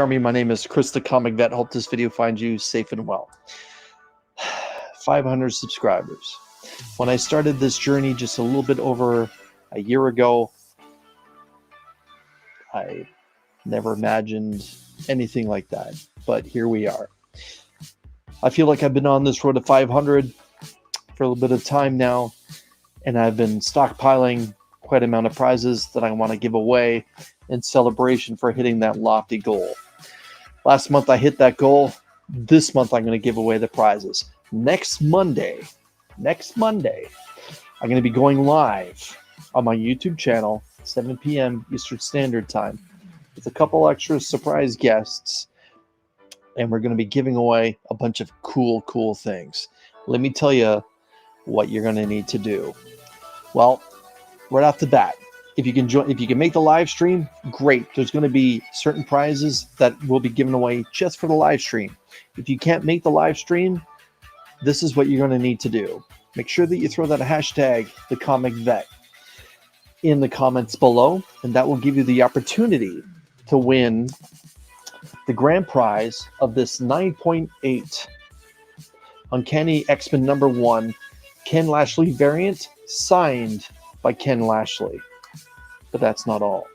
Army. My name is Chris the Comic Vet. Hope this video finds you safe and well. 500 subscribers. When I started this journey just a little bit over a year ago, I never imagined anything like that, but here we are. I feel like I've been on this road to 500 for a little bit of time now, and I've been stockpiling quite an amount of prizes that I want to give away in celebration for hitting that lofty goal. Last month I hit that goal. This month I'm going to give away the prizes. Next Monday, I'm going to be going live on my YouTube channel, 7 p.m. Eastern Standard Time, with a couple extra surprise guests, and we're going to be giving away a bunch of cool things. Let me tell you what you're going to need to do. Well, right off the bat, if you can make the live stream, great. There's going to be certain prizes that will be given away just for the live stream. If you can't make the live stream, this is what you're going to need to do. Make sure that you throw that hashtag, the Comic Vet, in the comments below, and that will give you the opportunity to win the grand prize of this 9.8 Uncanny X-Men #1 Ken Lashley variant, signed by Ken Lashley. But that's not all.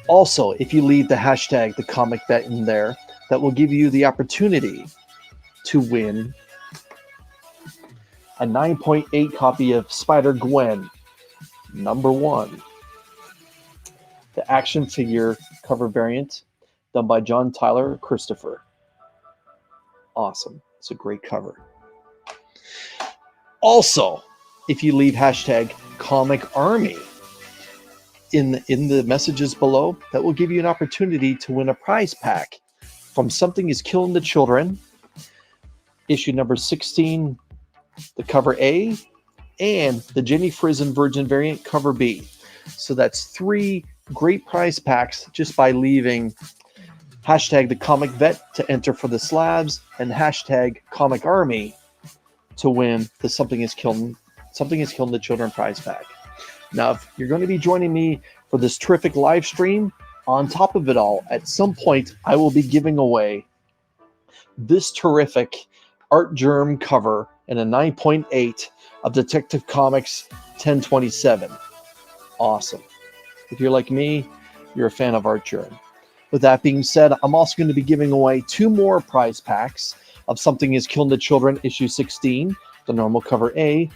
Also, if you leave the hashtag, the Comic Vet, in there, that will give you the opportunity to win a 9.8 copy of Spider-Gwen #1. The action figure cover variant done by John Tyler Christopher. Awesome. It's a great cover. Also, if you leave hashtag Comic Army in the messages below, that will give you an opportunity to win a prize pack from Something is Killing the Children, issue number 16, the cover A, and the Jenny Frison Virgin variant cover B. So that's 3 great prize packs just by leaving hashtag the Comic Vet to enter for the slabs, and hashtag Comic Army to win the Something is Killing the Children prize pack. Now, if you're going to be joining me for this terrific live stream, on top of it all, at some point I will be giving away this terrific Art Germ cover in a 9.8 of Detective Comics 1027. Awesome. If you're like me, you're a fan of Art Germ. With that being said, I'm also going to be giving away 2 more prize packs of Something is Killing the Children issue 16, the normal cover A,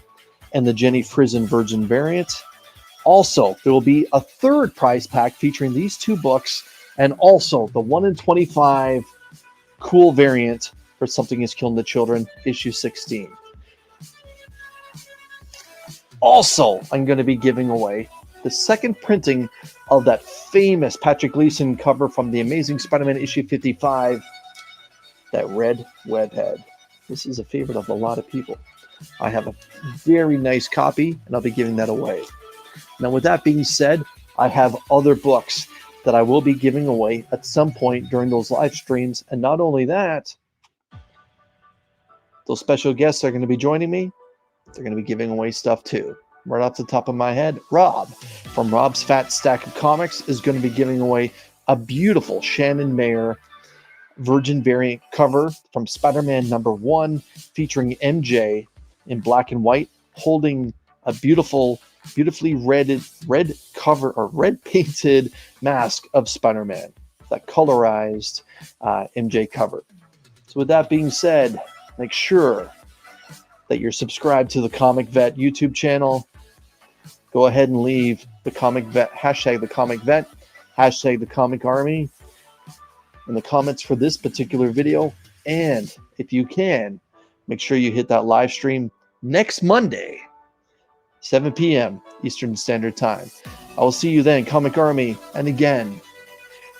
and the Jenny Frison Virgin variant. Also, there will be a 3rd prize pack featuring these 2 books, and also the 1 in 25 cool variant for Something is Killing the Children issue 16. Also, I'm going to be giving away the 2nd printing of that famous Patrick Gleason cover from The Amazing Spider-Man issue 55, that red webhead. This is a favorite of a lot of people. I have a very nice copy, and I'll be giving that away. Now, with that being said, I have other books that I will be giving away at some point during those live streams. And not only that, those special guests are going to be joining me. They're going to be giving away stuff too. Right off the top of my head, Rob from Rob's Fat Stack of Comics is going to be giving away a beautiful Shannon Mayer Virgin variant cover from Spider-Man #1, featuring MJ in black and white, holding a beautifully red cover, or red painted mask of Spider-Man, that colorized MJ cover. So with that being said, make sure that you're subscribed to the Comic Vet YouTube channel. Go ahead and leave the Comic Vet, hashtag the Comic Vet, hashtag the Comic Army in the comments for this particular video. And if you can, make sure you hit that live stream next Monday, 7 p.m. Eastern Standard Time. I will see you then, Comic Army. And again,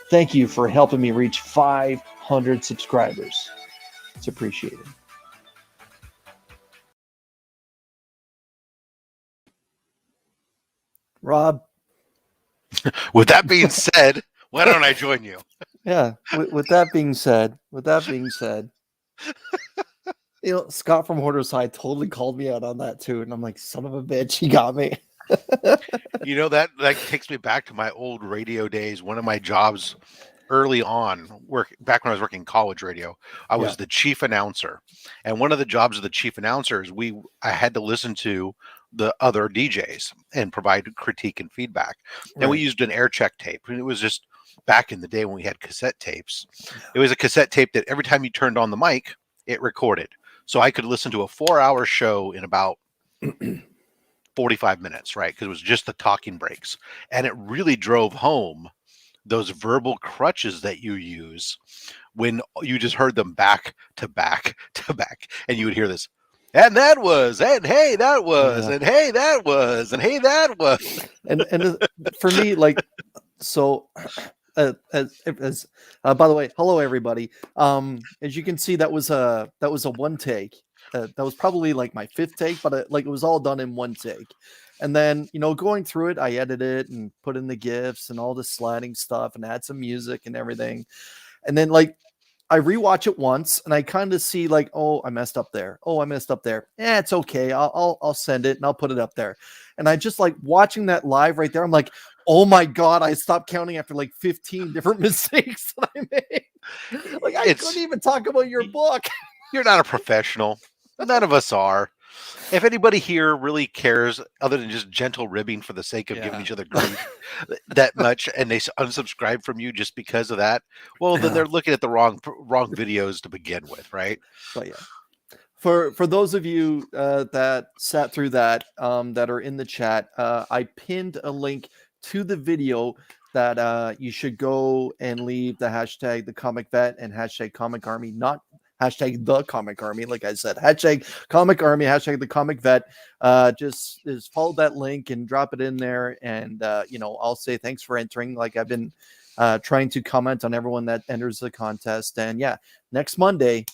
thank you for helping me reach 500 subscribers. It's appreciated. Rob. With that being said, why don't I join you? Yeah. With that being said, Scott from Hoarder's High totally called me out on that too, and I'm like, son of a bitch, he got me. You know, that takes me back to my old radio days. One of my jobs early on, back when I was working college radio, I Yeah. was the chief announcer. And one of the jobs of the chief announcer is I had to listen to the other DJs and provide critique and feedback. And we Right. used an air check tape. And it was just back in the day when we had cassette tapes. Yeah. It was a cassette tape that every time you turned on the mic, it recorded. So I could listen to a 4-hour show in about 45 minutes, right? Because it was just the talking breaks. And it really drove home those verbal crutches that you use when you just heard them back to back to back. And you would hear this, and that was, and hey, that was, Yeah. and hey, that was, and hey, that was. And for me, like, so as by the way, hello everybody. As you can see, that was a one take. That was probably like my fifth take, but it was all done in one take. And then, going through it, I edited it and put in the gifs and all the sliding stuff and add some music and everything. And then I rewatch it once and I kind of see like, oh, I messed up there. Oh, I messed up there. Yeah, it's okay. I'll send it and I'll put it up there. And I just like watching that live right there. I'm like, oh my God, I stopped counting after like 15 different mistakes that I made. Like I couldn't even talk about your book. You're not a professional. None of us are. If anybody here really cares, other than just gentle ribbing for the sake of giving each other grief that much, and they unsubscribe from you just because of that, well, then they're looking at the wrong videos to begin with, right? But yeah, for those of you that sat through that that are in the chat, I pinned a link to the video that you should go and leave the hashtag the comic vet and hashtag comic army, not hashtag the comic army. Like I said, hashtag comic army, hashtag the comic vet. Just follow that link and drop it in there. And, I'll say thanks for entering. Like I've been trying to comment on everyone that enters the contest. And yeah, next Monday,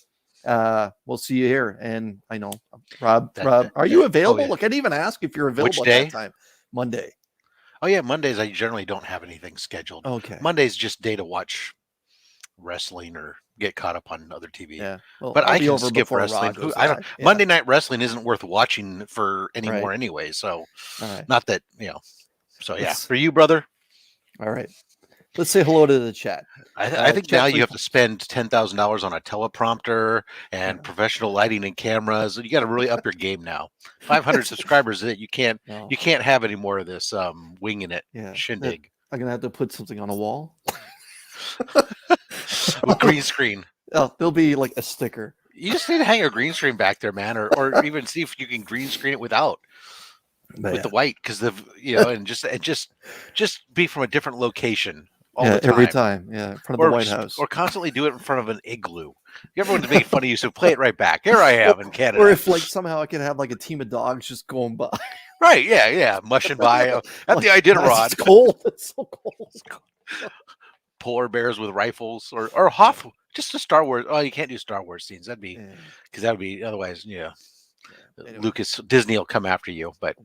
we'll see you here. And I know, Rob, are you available? Oh, yeah. Look, I didn't even ask if you're available Which at day? that time. Monday. Oh yeah, Mondays I generally don't have anything scheduled. Okay. Monday's just day to watch wrestling or get caught up on other TV. Yeah. Well, but I'll I be can over skip before wrestling. Raw goes I don't. live. Yeah. Monday Night Wrestling isn't worth watching for anymore Right. anyway. So, all right. not that So yeah, for you, brother. All right. Let's say hello to the chat. I think now you have to spend $10,000 on a teleprompter and professional lighting and cameras. You got to really up your game now. 500 subscribers, you can't have any more of this winging it shindig. I'm gonna have to put something on a wall with green screen. Oh, there'll be like a sticker. You just need to hang a green screen back there, man, or even see if you can green screen it without. With the white, because and just be from a different location all the time. Every time, in front of the White House, or constantly do it in front of an igloo. Everyone's making fun of you, so play it right back. Here I am in Canada. Or if like somehow I could have like a team of dogs just going by, right? Yeah, mushing by at the Iditarod. It's cold. It's so cold. Polar bears with rifles, or Hoff. Just a Star Wars. Oh, you can't do Star Wars scenes. That'd be because that would be otherwise. Anyway. Lucas Disney will come after you, but.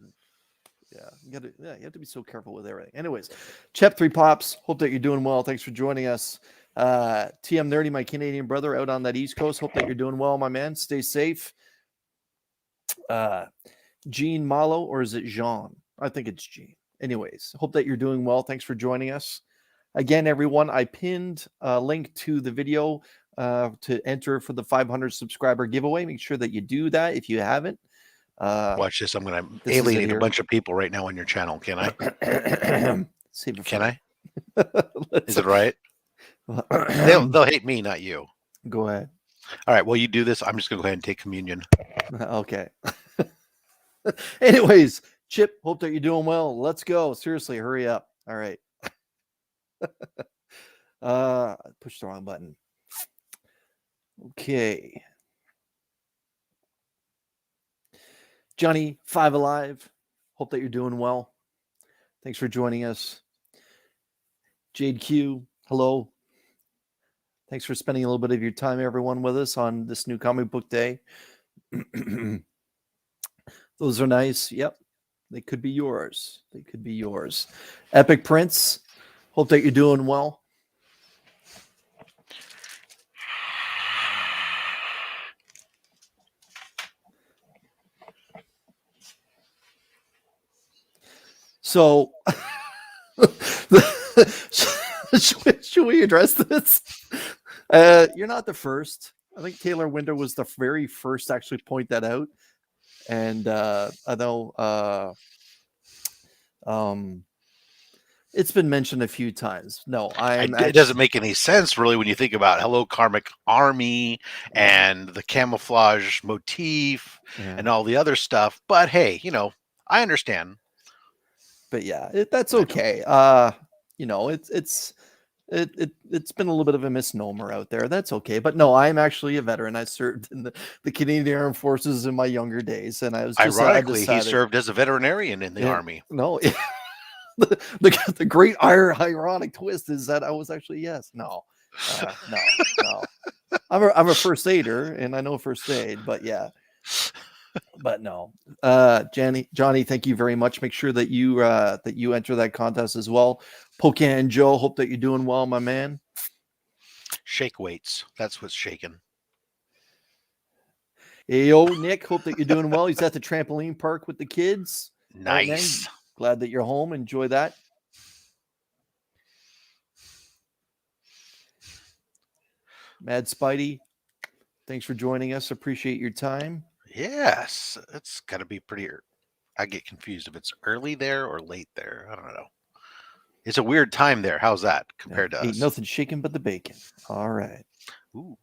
You have to be so careful with everything. Anyways, Chep 3 Pops, hope that you're doing well. Thanks for joining us. TM Nerdy, my Canadian brother out on that East Coast. Hope that you're doing well, my man. Stay safe. Jean Malo, or is it Jean? I think it's Jean. Anyways, hope that you're doing well. Thanks for joining us. Again, everyone, I pinned a link to the video to enter for the 500 subscriber giveaway. Make sure that you do that if you haven't. Watch this. I'm going to alienate a bunch of people right now on your channel. Can I? Can I? Is it right? They'll hate me, not you. Go ahead. All right. Well, you do this. I'm just going to go ahead and take communion. Okay. Anyways, Chip, hope that you're doing well. Let's go. Seriously, hurry up. All right. Push the wrong button. Okay. Johnny, 5 Alive. Hope that you're doing well. Thanks for joining us. Jade Q, hello. Thanks for spending a little bit of your time, everyone, with us on this new comic book day. Those are nice. Yep. They could be yours. They could be yours. Epic Prince, hope that you're doing well. So, should we address this? You're not the first. I think Taylor Winter was the very first to actually point that out. And I know it's been mentioned a few times. No, it doesn't make any sense really when you think about Hello Karmic Army and the camouflage motif and all the other stuff. But hey, I understand. But yeah, that's okay. It's been a little bit of a misnomer out there. That's okay. But no, I'm actually a veteran. I served in the Canadian Armed Forces in my younger days, and I was just ironically he served as a veterinarian in the Army. No. The great ironic twist is that I was actually no. I'm a first aider and I know first aid, but yeah. But no. Johnny, thank you very much. Make sure that you enter that contest as well. Pocan Joe, hope that you're doing well, my man. Shake weights. That's what's shaking. Ayo, Nick, hope that you're doing well. He's at the trampoline park with the kids. Nice. Right, glad that you're home. Enjoy that. Mad Spidey, thanks for joining us. Appreciate your time. Yes, it's got to be pretty. I get confused if it's early there or late there. I don't know. It's a weird time there. How's that compared to us? Nothing shaking but the bacon. All right. Ooh.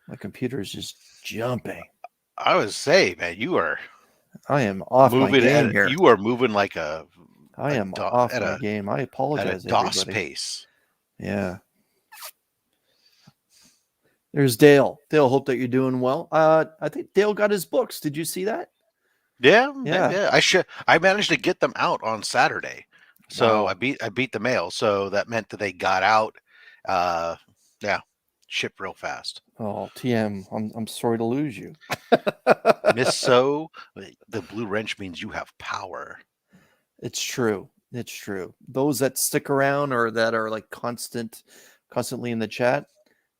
My computer is just jumping. I would say, man, I am off my game here. You are moving like I am off my game. I apologize. At a DOS everybody. pace. Yeah. There's Dale. Dale, hope that you're doing well. I think Dale got his books. Did you see that? Yeah. I managed to get them out on Saturday, so wow. I beat the mail. So that meant that they got out. Shipped real fast. Oh, TM, I'm sorry to lose you. Miss So, the blue wrench means you have power. It's true. It's true. Those that stick around or that are like constantly in the chat,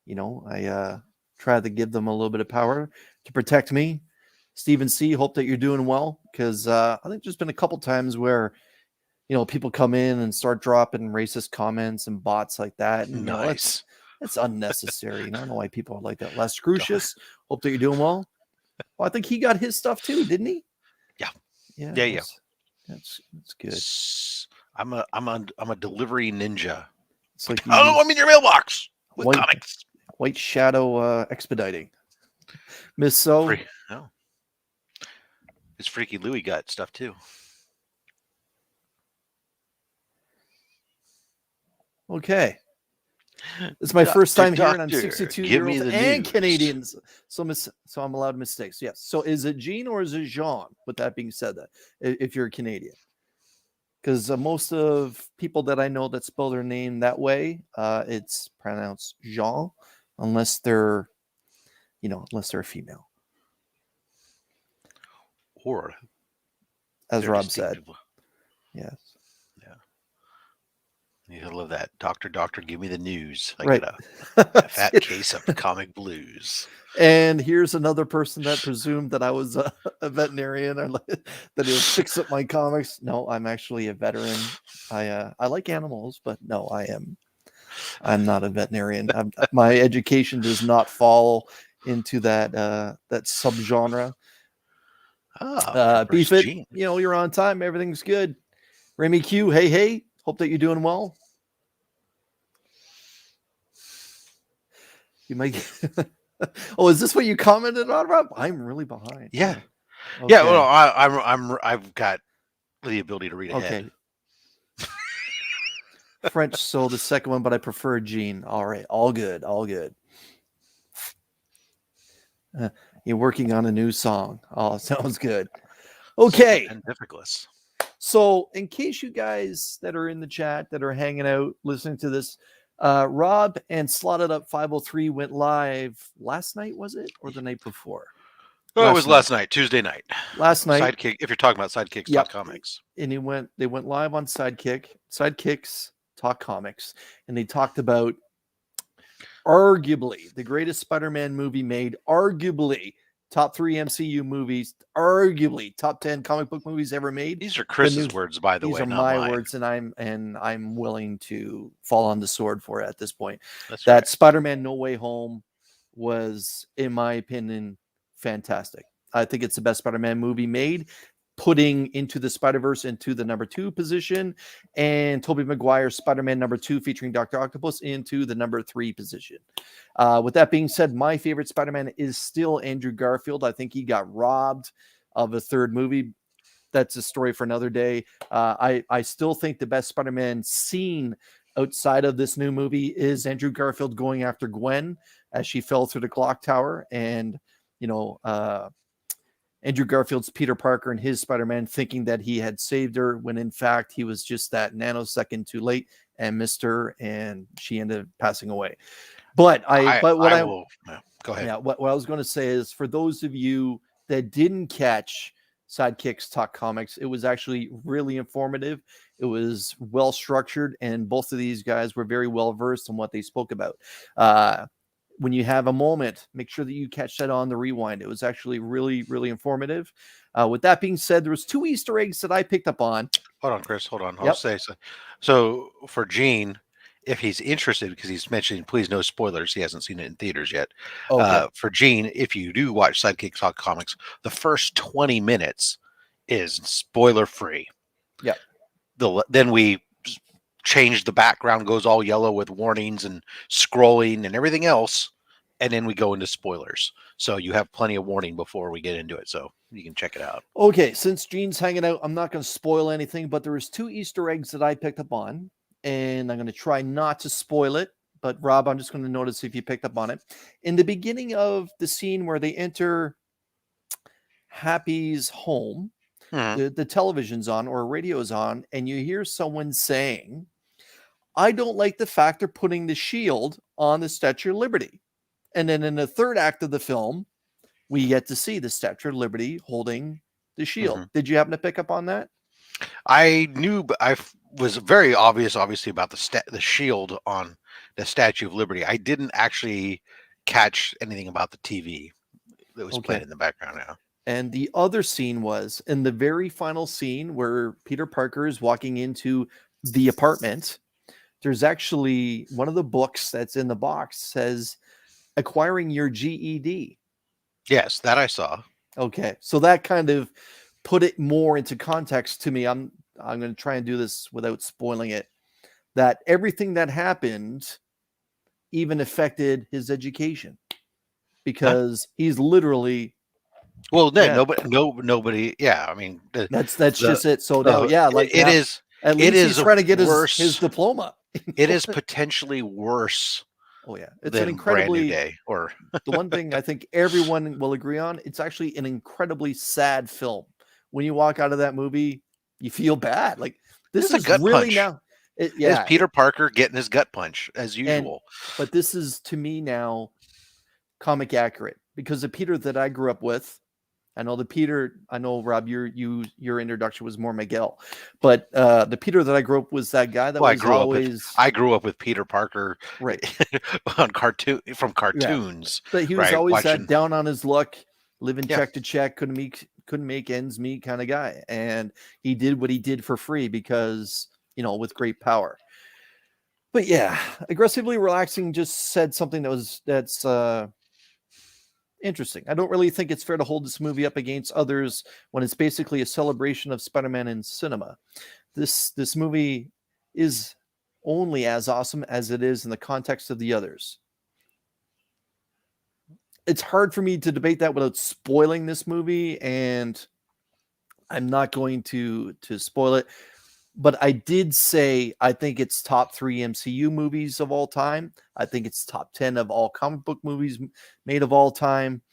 I try to give them a little bit of power to protect me. Stephen C, hope that you're doing well, because I think there's been a couple times where people come in and start dropping racist comments and bots like that. And, nice. It's unnecessary. I don't know why people are like that. Les Crucius, hope that you're doing well. Well, I think he got his stuff too, didn't he? Yeah. That's good. I'm a delivery ninja. It's like I'm in your mailbox with comics. White Shadow expediting. Miss So. His Freaky Louie got stuff too. Okay. It's my first time here, and I'm 62-year-old and Canadian, so I'm allowed mistakes. Yes. So is it Jean or is it Jean? With that being said, that if you're a Canadian, because most of people that I know that spell their name that way, it's pronounced Jean, unless they're a female. Or, as Rob said, yes. You love that. Doctor, give me the news. I right. got a fat case of comic blues. And here's another person that presumed that I was a veterinarian or that it would fix up my comics. No, I'm actually a veteran. I like animals, but no, I'm not a veterinarian. My education does not fall into that subgenre. Beef it. You're on time. Everything's good. Remy Q, hey. Hope that you're doing well. You might. Oh, is this what you commented on, Rob? I'm really behind. Yeah. Okay. Yeah. Well, I've got the ability to read ahead. Okay. French, so the second one, but I prefer Jean. All right. All good. You're working on a new song. Oh, sounds good. Okay. Pontificalist. So in case you guys that are in the chat that are hanging out listening to this, Rob and Slotted Up 503 went live last night, was it? Or the night before? Oh, it was last night, Tuesday night. Last night. Sidekick, if you're talking about Sidekicks Talk Comics. And they went live on Sidekicks Talk Comics, and they talked about arguably the greatest Spider-Man movie made, arguably top 3 MCU movies, arguably top 10 comic book movies ever made. These are Chris's words, by the way. These are not my mine. words, and I'm willing to fall on the sword for it at this point. That's that right. Spider-Man No Way Home was, in my opinion, fantastic. I think it's the best Spider-Man movie made, putting Into the Spider-Verse into the number 2 position, and Tobey Maguire's Spider-Man number 2 featuring Dr. Octopus into the number 3 position. With that being said, my favorite Spider-Man is still Andrew Garfield. I think he got robbed of a third movie. That's a story for another day. I still think the best Spider-Man scene outside of this new movie is Andrew Garfield going after Gwen as she fell through the clock tower, and Andrew Garfield's Peter Parker and his Spider-Man thinking that he had saved her when in fact he was just that nanosecond too late and missed her, and she ended up passing away. But go ahead. Yeah, what I was going to say is, for those of you that didn't catch Sidekicks Talk Comics, it was actually really informative. It was well structured, and both of these guys were very well versed in what they spoke about. When you have a moment, make sure that you catch that on the rewind. It was actually really, really informative. With that being said, there was 2 Easter eggs that I picked up on. Hold on, Chris. Hold on. I'll say so. So for Gene, if he's interested, because he's mentioning, please no spoilers. He hasn't seen it in theaters yet. Okay. For Gene, if you do watch Sidekick Talk Comics, the first 20 minutes is spoiler free. Yeah. Then we change, the background goes all yellow with warnings and scrolling and everything else, and then we go into spoilers. So you have plenty of warning before we get into it, so you can check it out. Okay, since Gene's hanging out, I'm not going to spoil anything, but there was 2 Easter eggs that I picked up on, and I'm going to try not to spoil it. But Rob, I'm just going to notice if you picked up on it. In the beginning of the scene where they enter Happy's home, the television's on or radio's on, and you hear someone saying, I don't like the fact they're putting the shield on the Statue of Liberty. And then in the third act of the film, we get to see the Statue of Liberty holding the shield. Did you happen to pick up on that? I knew, but I was very obviously about the shield on the Statue of Liberty. I didn't actually catch anything about the TV that was playing in the background now. And the other scene was in the very final scene where Peter Parker is walking into the apartment. There's actually one of the books that's in the box says acquiring your GED. Yes, that I saw. Okay. So that kind of put it more into context to me. I'm going to try and do this without spoiling it, that everything that happened even affected his education, because he's literally nobody. Yeah. I mean, that's just it. So now, at least he's trying to get his diploma. It is potentially worse. Oh yeah, it's an incredibly Day. Or the one thing I think everyone will agree on. It's actually an incredibly sad film. When you walk out of that movie, you feel bad. Like this is a gut really punch. Now. It's Peter Parker getting his gut punch as usual. But this is, to me now, comic accurate, because the Peter that I grew up with. I know Rob, your introduction was more Miguel, but the Peter that I grew up was that guy that I grew up with Peter Parker, right, on cartoons. Yeah. But he was always that down on his luck, living check to check, couldn't make ends meet kind of guy, and he did what he did for free because with great power. But yeah, aggressively relaxing just said something that's interesting. I don't really think it's fair to hold this movie up against others when it's basically a celebration of Spider-Man in cinema. This movie is only as awesome as it is in the context of the others. It's hard for me to debate that without spoiling this movie, and I'm not going to spoil it. But I did say I think it's top 3 MCU movies of all time. I think it's top 10 of all comic book movies made of all time.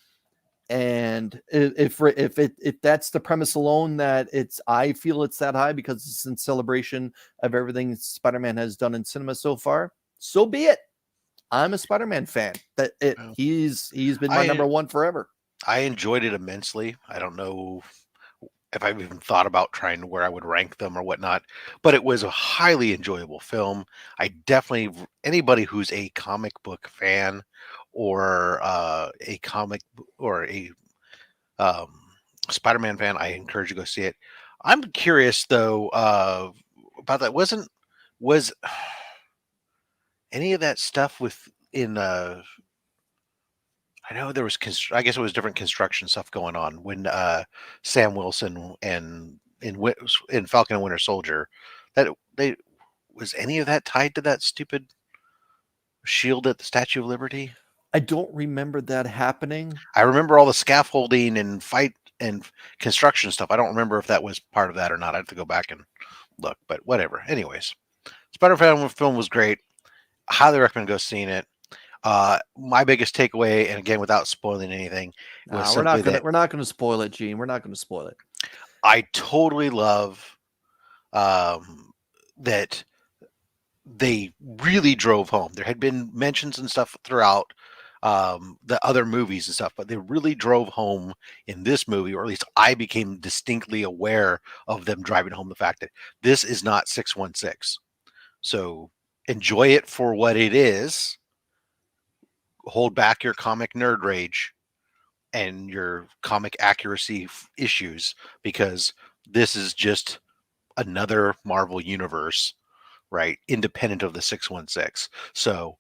And if that's the premise alone, that I feel it's that high because it's in celebration of everything Spider-Man has done in cinema so far, so be it. I'm a Spider-Man fan. He's been my number one forever. I enjoyed it immensely. I don't know if I've even thought about trying where I would rank them or whatnot, but it was a highly enjoyable film. I definitely, anybody who's a comic book fan or a comic or a um, Spider-Man fan, I encourage you to go see it. I'm curious though about that. Was any of that stuff with in I know there was I guess it was different construction stuff going on when Sam Wilson and in Falcon and Winter Soldier, that they was any of that tied to that stupid shield at the Statue of Liberty? I don't remember that happening. I remember all the scaffolding and fight and construction stuff. I don't remember if that was part of that or not. I have to go back and look, but whatever. Anyways, Spider-Man film was great. Highly recommend go seeing it. My biggest takeaway, and again without spoiling anything, was we're not gonna spoil it, Gene. We're not gonna spoil it. I totally love that they really drove home. There had been mentions and stuff throughout the other movies and stuff, but they really drove home in this movie, or at least I became distinctly aware of them driving home the fact that this is not 616. So enjoy it for what it is. Hold back your comic nerd rage and your comic accuracy issues, because this is just another Marvel universe, right? Independent of the 616. So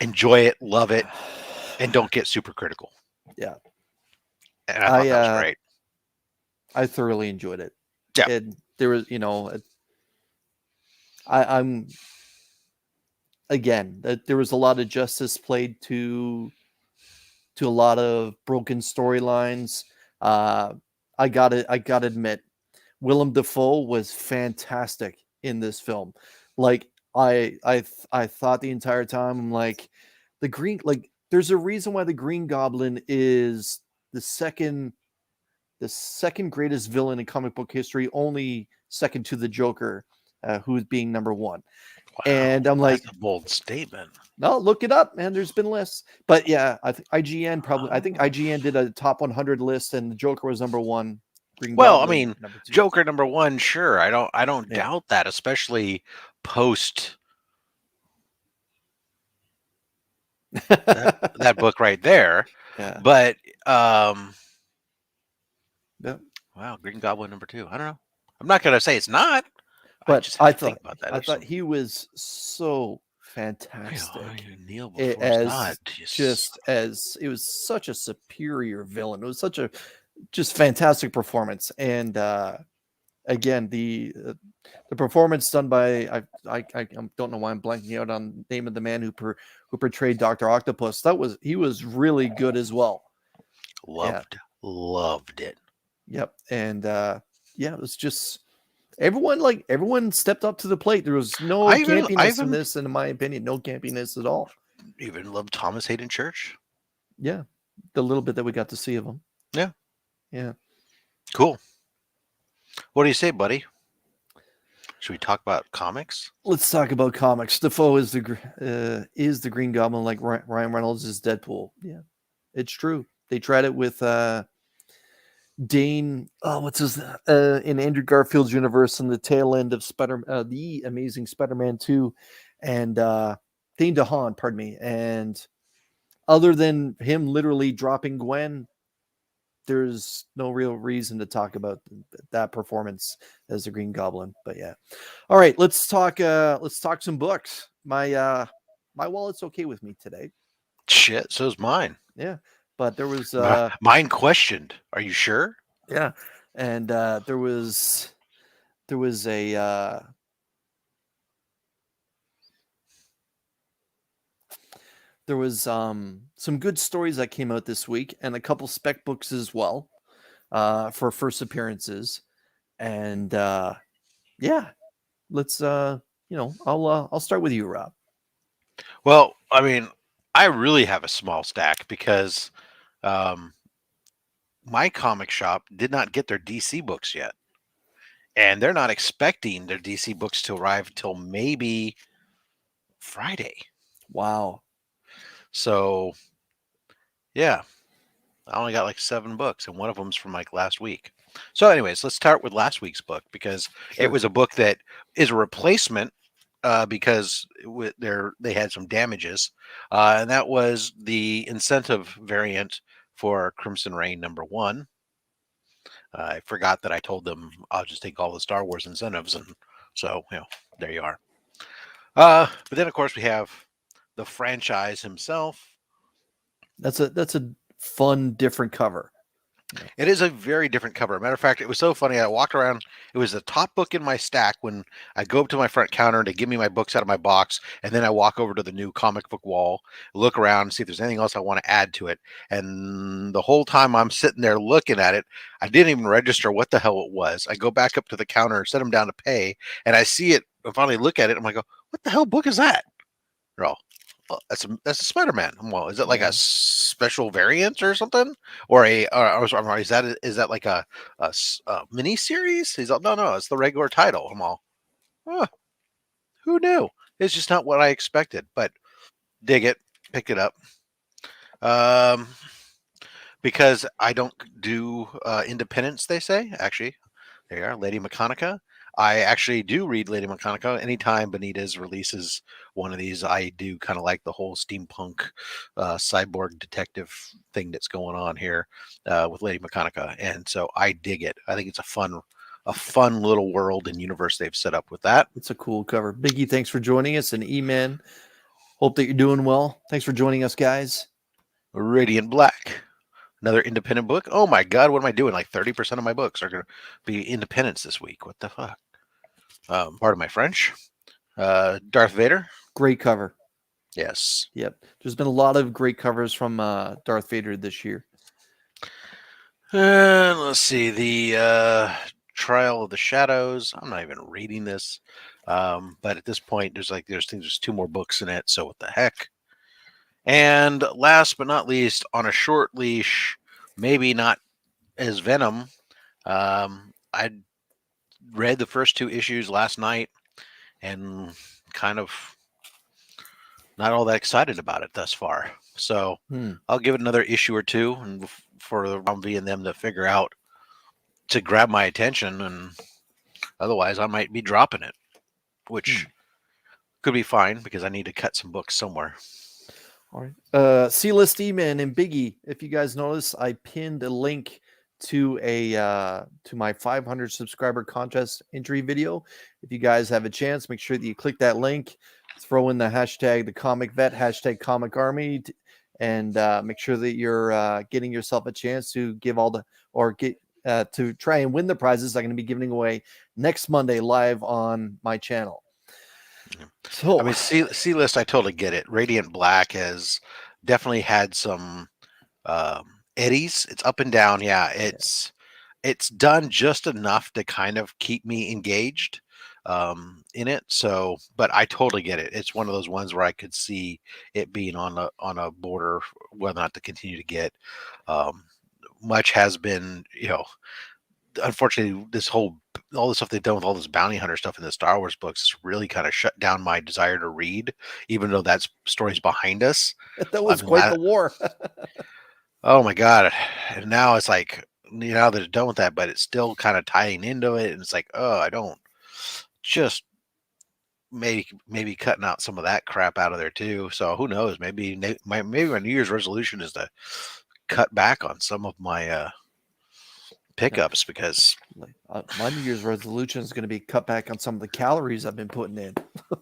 enjoy it, love it, and don't get super critical. Yeah. And I thought that was great. I thoroughly enjoyed it. Yeah. And there was, I'm again, that there was a lot of justice played to a lot of broken storylines. I gotta admit, Willem Dafoe was fantastic in this film. Like I thought the entire time, I'm like, there's a reason why the Green Goblin is the second greatest villain in comic book history, only second to the Joker, who's being number one. Wow, and I'm like, that's a bold statement. No, look it up, man. There's been lists, but yeah, I think IGN did a top 100 list, and the Joker was number one. Well, I mean, Joker number one, sure. I don't doubt that, especially post that book right there. Yeah. But yeah. Wow, Green Goblin number two. I don't know. I'm not gonna say it's not. But I thought he was so fantastic. Neil it was such a superior villain. It was such a just fantastic performance. And again, the performance done by I don't know why I'm blanking out on the name of the man who portrayed Dr. Octopus. He was really good as well. Loved it. Yep. And it was just everyone stepped up to the plate. There was no campiness in this, and in my opinion, no campiness at all. Even loved Thomas Hayden Church. Yeah, the little bit that we got to see of him. Yeah. Cool. What do you say, buddy? Should we talk about comics? Let's talk about comics. Defoe is the Green Goblin, like Ryan Reynolds is Deadpool. Yeah, it's true. They tried it with Dane, in Andrew Garfield's universe in the tail end of the Amazing Spider-Man 2, and Dane DeHaan, pardon me. And other than him literally dropping Gwen, there's no real reason to talk about that performance as the Green Goblin. But yeah. All right, let's talk some books. My wallet's okay with me today. Shit, so's mine. Yeah. But there was mine questioned. Are you sure? Yeah, and there was some good stories that came out this week, and a couple spec books as well for first appearances. And let's I'll start with you, Rob. Well, I mean, I really have a small stack because my comic shop did not get their DC books yet. And they're not expecting their DC books to arrive till maybe Friday. Wow. So, yeah, I only got like 7 books, and one of them's from like last week. So anyways, let's start with last week's book, because it was a book that is a replacement because they had some damages. And that was the incentive variant for Crimson Reign #1. I forgot that I told them I'll just take all the Star Wars incentives, and so there you are. But then of course we have the franchise himself. That's a fun, different cover. It is a very different cover. Matter of fact, it was so funny. I walked around. It was the top book in my stack when I go up to my front counter to give me my books out of my box, and then I walk over to the new comic book wall, look around, see if there's anything else I want to add to it. And the whole time I'm sitting there looking at it, I didn't even register what the hell it was. I go back up to the counter, set them down to pay, and I see it. I finally look at it. I'm like, what the hell book is that? They're all, well, that's a Spider-Man. Well, is it like a special variant or something, or is that like a mini series? He's like, no, it's the regular title. I'm all, who knew? It's just not what I expected, but dig it, pick it up. Because I don't do independence. They say actually, there you are, Lady Mechanica. I actually do read Lady Mechanica. Anytime Benitez releases one of these, I do kind of like the whole steampunk cyborg detective thing that's going on here with Lady Mechanica, and so I dig it. I think it's a fun little world and universe they've set up with that. It's a cool cover. Biggie, thanks for joining us, and E-Man, hope that you're doing well. Thanks for joining us, guys. Radiant Black. Another independent book. Oh my God, what am I doing? Like 30% of my books are going to be independents this week. What the fuck? Pardon my French. Darth Vader. Great cover. Yes. Yep. There's been a lot of great covers from Darth Vader this year. Let's see. The Trial of the Shadows. I'm not even reading this. But at this point, there's 2 more books in it. So what the heck? And last but not least, on a short leash, maybe not as Venom, I read the first 2 issues last night and kind of not all that excited about it thus far. So I'll give it another issue or 2 and for Romvy and them to figure out to grab my attention, and otherwise I might be dropping it, which could be fine because I need to cut some books somewhere. All right. C-List E-Man and Biggie, if you guys notice, I pinned a link to my 500 subscriber contest entry video. If you guys have a chance, make sure that you click that link, throw in the hashtag the comic vet, hashtag comic army, and make sure that you're getting yourself a chance to to try and win the prizes I'm going to be giving away next Monday live on my channel. So I mean, C-List, I totally get it. Radiant Black has definitely had some eddies. It's up and down. Yeah, it's done just enough to kind of keep me engaged in it. So, but I totally get it. It's one of those ones where I could see it being on a border whether or not to continue to get. Much has been, unfortunately, all the stuff they've done with all this bounty hunter stuff in the Star Wars books has really kind of shut down my desire to read, even though that's stories behind us. That was quite the war. Oh my God. And now it's like, now that it's done with that, but it's still kind of tying into it. And it's like, I don't just maybe cutting out some of that crap out of there too. So who knows? Maybe my New Year's resolution is to cut back on some of my pickups, because my New Year's resolution is going to be cut back on some of the calories I've been putting in.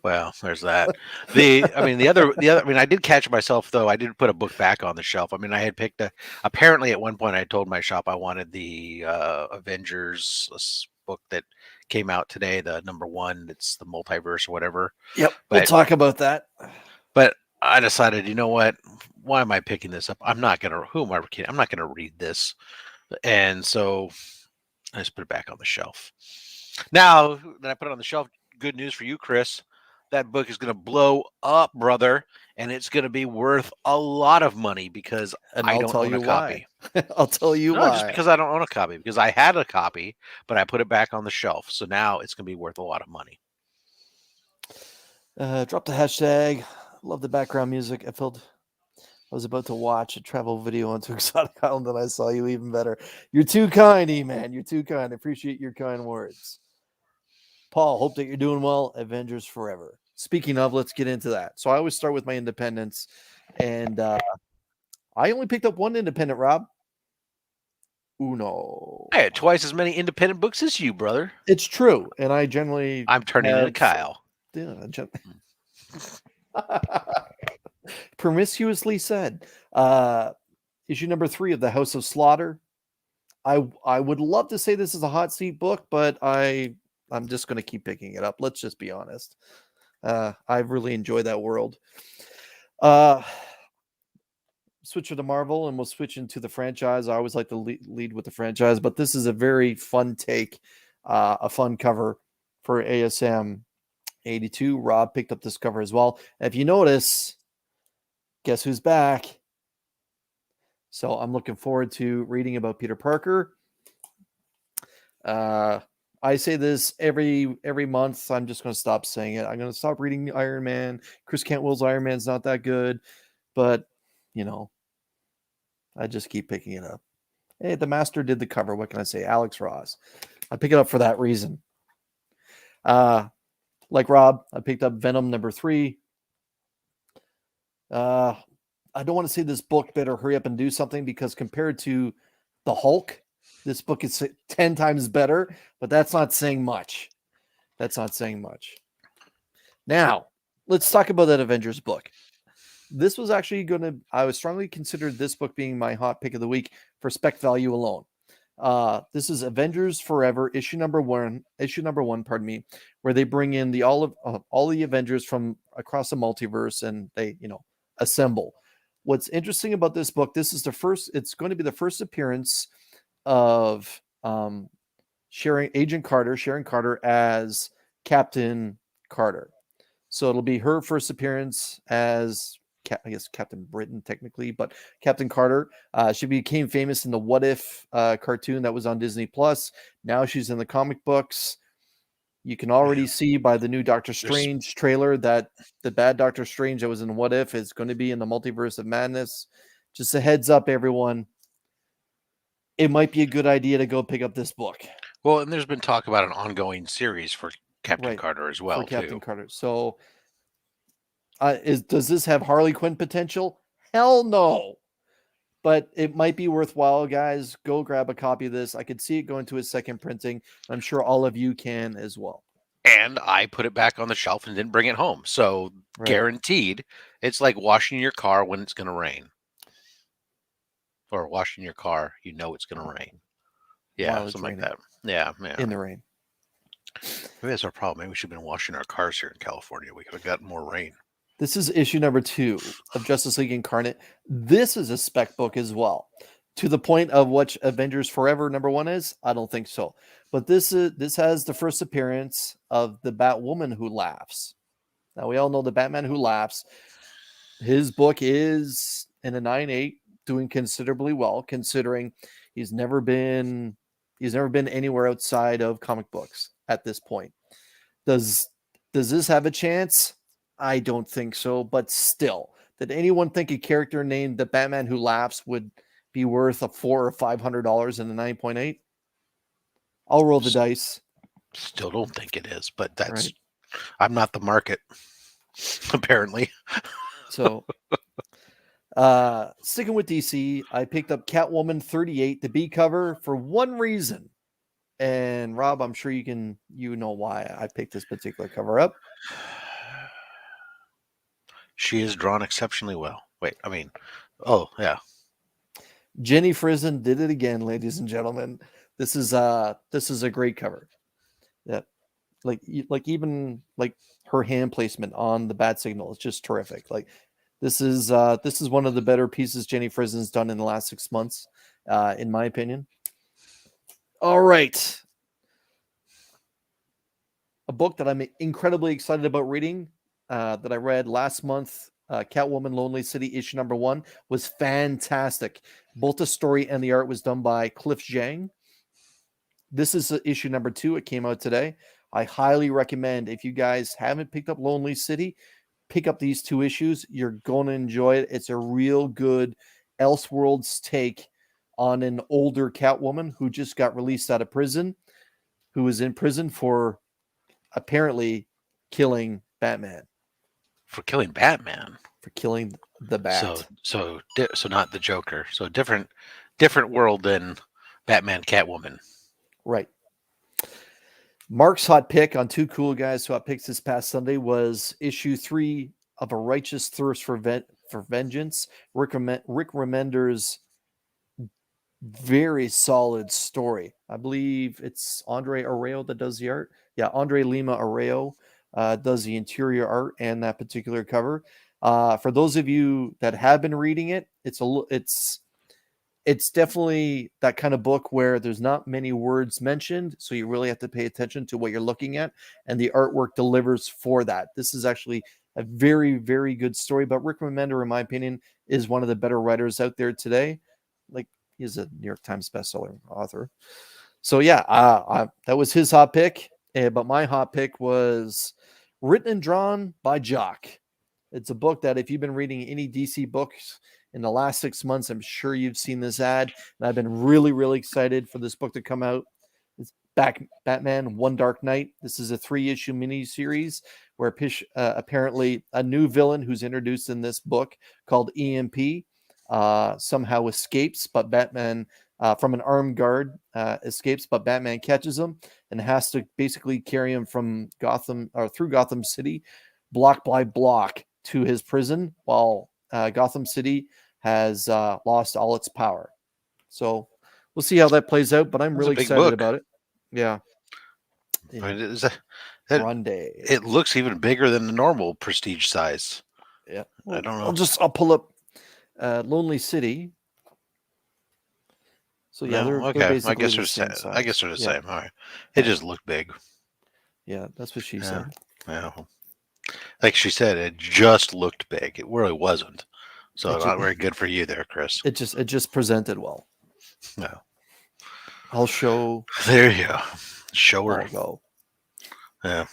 Well, there's that. I did catch myself though. I did put a book back on the shelf. I mean, I had picked apparently at one point I told my shop I wanted the Avengers book that came out today, the #1. It's the multiverse or whatever. Yep. We'll talk about that. But I decided, you know what? Why am I picking this up? I'm not going to read this. And so I just put it back on the shelf. Now that I put it on the shelf, good news for you, Chris. That book is going to blow up, brother, and it's going to be worth a lot of money because I don't own a copy. I'll tell you why. Just because I don't own a copy, because I had a copy, but I put it back on the shelf. So now it's going to be worth a lot of money. Drop the hashtag. Love the background music. I was about to watch a travel video onto Exotic Island and I saw you. Even better. You're too kind, E-Man. You're too kind. I appreciate your kind words. Paul, hope that you're doing well. Avengers forever. Speaking of, let's get into that. So I always start with my independence, and I only picked up one independent, Rob. Uno. I had twice as many independent books as you, brother. It's true, and I generally I'm turning into Kyle. Yeah, promiscuously said. Issue number 3 of the House of Slaughter. I would love to say this is a hot seat book, but I'm just going to keep picking it up. Let's just be honest. I've really enjoyed that world. Switch to Marvel, and we'll switch into the franchise. I always like to lead with the franchise, but this is a very fun take, a fun cover for ASM 82. Rob picked up this cover as well. And if you notice, guess who's back? So I'm looking forward to reading about Peter Parker. I say this every month. I'm just going to stop saying it. I'm going to stop reading Iron Man. Chris Cantwell's Iron Man's not that good, but I just keep picking it up. Hey, the master did the cover. What can I say? Alex Ross. I pick it up for that reason. Like Rob, I picked up Venom number 3. I don't want to say this book better hurry up and do something, because compared to the Hulk, this book is 10 times better, but that's not saying much. Now, let's talk about that Avengers book. This was actually I was strongly considered this book being my hot pick of the week for spec value alone. This is Avengers Forever, issue number one, pardon me, where they bring in all the Avengers from across the multiverse, and they, assemble. What's interesting about this book, it's going to be the first appearance of Sharon Carter as Captain Carter. So it'll be her first appearance as, I guess, Captain Britain technically, but Captain Carter. She became famous in the What If cartoon that was on Disney Plus. Now she's in the comic books. You can already see by the new Doctor Strange trailer that the bad Doctor Strange that was in What If is going to be in the Multiverse of Madness. Just a heads up, everyone. It might be a good idea to go pick up this book. Well, and there's been talk about an ongoing series for Captain Carter as well, Captain Carter. So, does this have Harley Quinn potential? Hell no. But it might be worthwhile, guys. Go grab a copy of this. I could see it going to a second printing. I'm sure all of you can as well. And I put it back on the shelf and didn't bring it home. So guaranteed, it's like washing your car when it's going to rain. Or washing your car, it's going to rain. Yeah, something like that. Yeah. In the rain. Maybe that's our problem. Maybe we should have been washing our cars here in California. We could have gotten more rain. This is issue number 2 of Justice League Incarnate. This is a spec book as well. To the point of what Avengers Forever number 1 is? I don't think so. But this has the first appearance of the Batwoman who laughs. Now, we all know the Batman who laughs. His book is in a 9.8, doing considerably well, considering he's never been anywhere outside of comic books at this point. Does this have a chance? I don't think so, but still, did anyone think a character named the Batman who laughs would be worth a $400 or $500 in the 9.8? I'll roll the dice. Still don't think it is, but that's I'm not the market, apparently. So, sticking with DC, I picked up Catwoman 38, the B cover, for one reason. And Rob, I'm sure you know why I picked this particular cover up. She is drawn exceptionally well. Jenny Frison did it again, ladies and gentlemen. This is a great cover. Yeah, like even her hand placement on the bat signal is just terrific. Like this is one of the better pieces Jenny Frison's done in the last 6 months, in my opinion. All right, a book that I'm incredibly excited about reading. That I read last month, Catwoman Lonely City, issue number 1, was fantastic. Both the story and the art was done by Cliff Zhang. This is issue number 2. It came out today. I highly recommend, if you guys haven't picked up Lonely City, pick up these 2 issues. You're going to enjoy it. It's a real good Elseworlds take on an older Catwoman who just got released out of prison, who was in prison for apparently killing Batman. For killing Batman. For killing the Bat. So not the Joker. So different world than Batman Catwoman. Right. Mark's hot pick on Two Cool Guys Hot Picks this past Sunday was issue 3 of A Righteous Thirst for Vengeance. Rick Remender's very solid story. I believe it's Andre Arreo that does the art. Yeah, Andre Lima Arreo does the interior art and that particular cover. For those of you that have been reading it, it's definitely that kind of book where there's not many words mentioned, so you really have to pay attention to what you're looking at, and the artwork delivers for that. This is actually a very, very good story, but Rick Remender, in my opinion, is one of the better writers out there today. Like, he's a New York Times bestselling author. So yeah, that was his hot pick, but my hot pick was written and drawn by Jock. It's a book that if you've been reading any DC books in the last 6 months, I'm sure you've seen this ad, and I've been really, really excited for this book to come out. It's Batman One Dark Knight. This is a 3-issue miniseries where apparently a new villain who's introduced in this book called EMP somehow escapes, but Batman from an armed guard escapes, but Batman catches him and has to basically carry him from Gotham or through Gotham City, block by block, to his prison, while Gotham City has lost all its power. So we'll see how that plays out, but I'm really excited about it. Yeah. I mean, Grande. It looks even bigger than the normal Prestige size. Yeah. I don't know. I'll pull up Lonely City. So yeah, they're basically I guess the same size. I guess they're the same. All right. It just looked big. Yeah, that's what she said. Yeah. Like she said, it just looked big. It really wasn't. So not very good for you there, Chris. It just presented well. No. I'll show. There you go. Show her. I'll go. Yeah.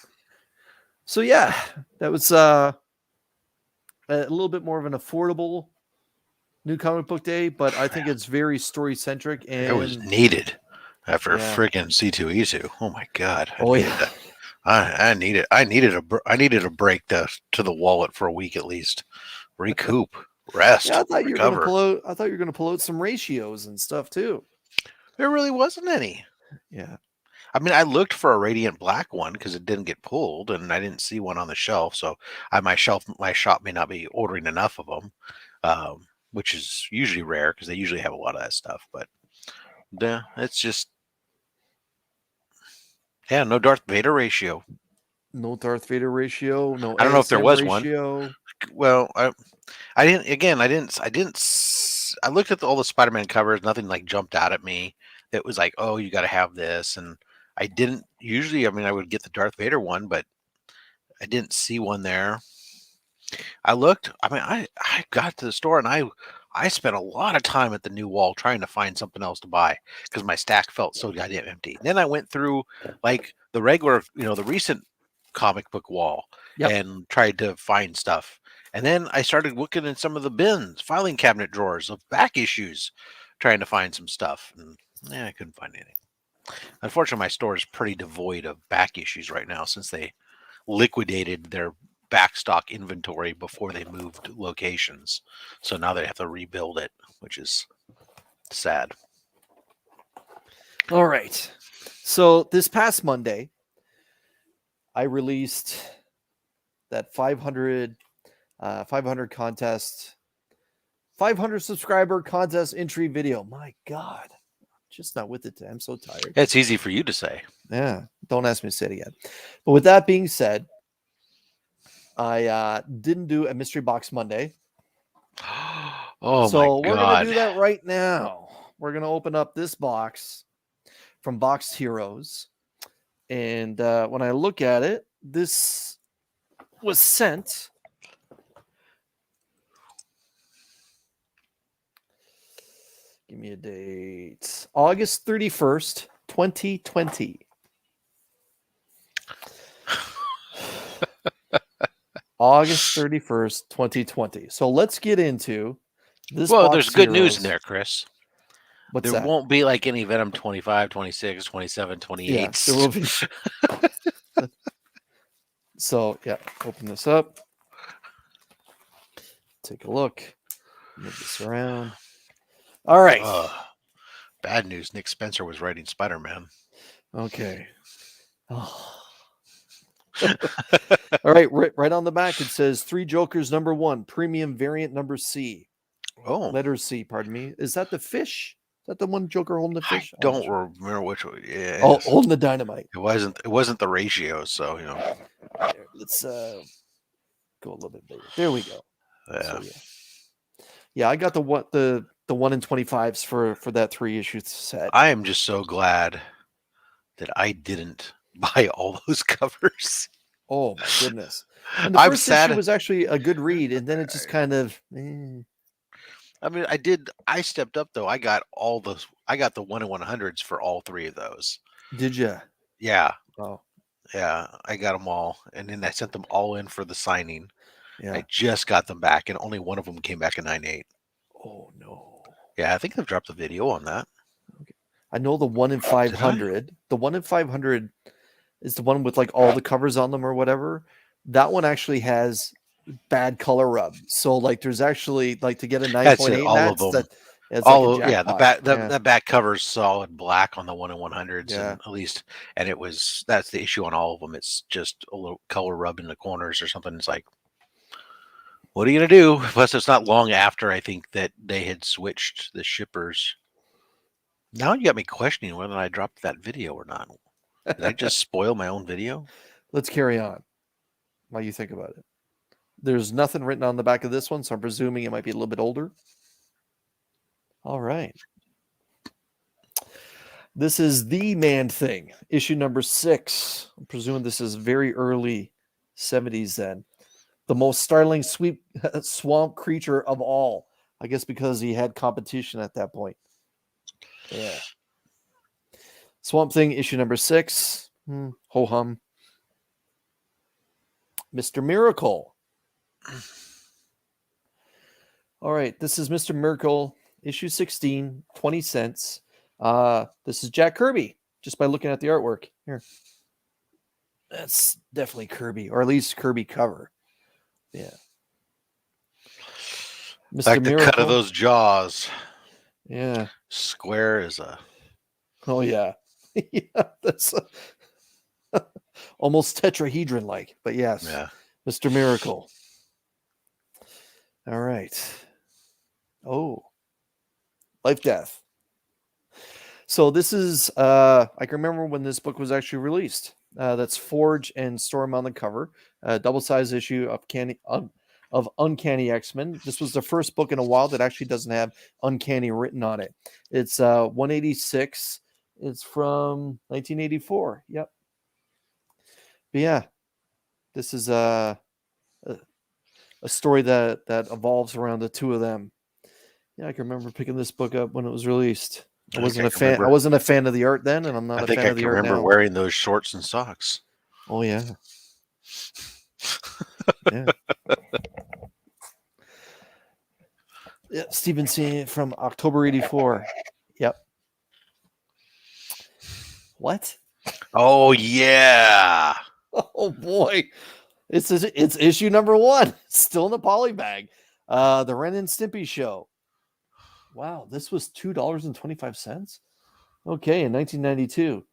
So yeah, that was a little bit more of an affordable new comic book day, but I think it's very story centric, and it was needed after freaking C2E2. Oh my god. I needed a break to the wallet for a week at least. Recoup, rest. Yeah, I thought you were gonna pull out some ratios and stuff too. There really wasn't any. Yeah. I mean, I looked for a Radiant Black one because it didn't get pulled, and I didn't see one on the shelf. So my shop may not be ordering enough of them, which is usually rare because they usually have a lot of that stuff. But yeah, it's just no Darth Vader ratio. No Darth Vader ratio. No. I don't know if there was ratio. One. Well, I didn't. Again, I didn't. I looked at all the Spider-Man covers. Nothing like jumped out at me. It was like, oh, you got to have this, and I didn't. Usually, I mean, I would get the Darth Vader one, but I didn't see one there. I looked. I mean, I got to the store and I spent a lot of time at the new wall trying to find something else to buy because my stack felt so goddamn empty. Then I went through like the regular, the recent comic book wall and tried to find stuff. And then I started looking in some of the bins, filing cabinet drawers of back issues, trying to find some stuff. And I couldn't find anything. Unfortunately, my store is pretty devoid of back issues right now since they liquidated their backstock inventory before they moved locations. So now they have to rebuild it, which is sad. All right. So this past Monday, I released that 500 contest, 500 subscriber contest entry video. My God, just not with it today. I'm so tired. It's easy for you to say. Yeah. Don't ask me to say it again. But with that being said, I didn't do a mystery box Monday. Oh, so my we're God. going to do that right now. We're going to open up this box from Boxed Heroes. And when I look at it, this was sent. Give me a date. August 31st, 2020. August 31st, 2020. So let's get into this. Well, there's good news in there, Chris. What's there that? Won't be like any Venom 25, 26, 27, 28. Yeah, there will be. So, yeah, open this up. take a look. Move this around. All right. Bad news. Nick Spencer was writing Spider-Man. Okay. Oh. All right. Right on the back, it says 3 Jokers #1, premium variant number C. Oh. Letter C, pardon me. Is that the fish? Is that the one Joker holding the fish? I don't remember which one. Yeah, oh, holding the dynamite. It wasn't the ratio, so There, let's go a little bit bigger. There we go. Yeah. So, yeah, I got the 1 in 25s for that 3-issue set. I am just so glad that I didn't buy all those covers. Oh my goodness! And the first issue was actually a good read, and then it just kind of. I mean, I stepped up though. I got the 1 in 100s for all 3 of those. Did you? Yeah. Oh. Yeah, I got them all, and then I sent them all in for the signing. Yeah. I just got them back, and only one of them came back in 9.8. Oh no. Yeah, I think they've dropped the video on that. Okay. I know the 1 in 500. The 1 in 500 is the one with like all the covers on them or whatever. That one actually has bad color rub. So like there's actually like to get a 9.8 all of them. It's all like yeah, the back cover's solid black on the 1 in 100s, yeah. and at least, and that's the issue on all of them. It's just a little color rub in the corners or something. It's like, what are you gonna do? Plus, it's not long after I think that they had switched the shippers. Now you got me questioning whether I dropped that video or not. Did I just spoil my own video? Let's carry on while you think about it. There's nothing written on the back of this one, so I'm presuming it might be a little bit older. All right. This is The Man-Thing, issue number 6. I'm presuming this is very early 70s then. The most startling swamp creature of all. I guess because he had competition at that point. Yeah. Swamp Thing, issue number 6. Ho-hum. Mr. Miracle. All right. This is Mr. Miracle, issue 16, 20 cents. This is Jack Kirby, just by looking at the artwork. Here. That's definitely Kirby, or at least Kirby cover. Yeah. Mr. Like the Miracle. Cut of those jaws. Yeah. Square is a... Oh, yeah. Yeah, that's almost tetrahedron-like, but yes. Yeah. Mr. Miracle. All right. Oh. Life Death. So this is, I can remember when this book was actually released. That's Forge and Storm on the cover. Double-sized issue of Uncanny X-Men. This was the first book in a while that actually doesn't have Uncanny written on it. It's 186. It's from 1984. Yep. But yeah, this is a story that evolves around the two of them. Yeah, I can remember picking this book up when it was released. I wasn't a fan of the art then, and I'm not a fan of the art now. I remember wearing those shorts and socks. Oh yeah. Yeah. Yeah, Stevenson from October 84. Yep. What? Oh yeah. Oh boy. It's issue number 1. Still in the poly bag. The Ren and Stimpy show. Wow, this was $2.25. Okay, in 1992.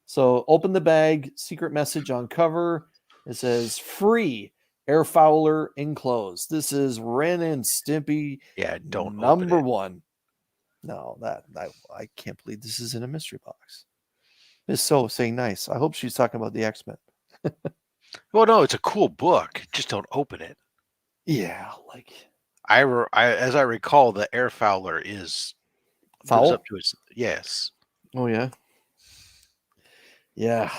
So open the bag, secret message on cover. It says free air fouler enclosed. This is Ren and Stimpy. Yeah, don't number 1. No, I can't believe this is in a mystery box. Miss So saying nice. I hope she's talking about the X-Men. Well, no, it's a cool book. Just don't open it. Yeah, like as I recall, the air fouler is foul. Up to its, yes. Oh yeah. Yeah.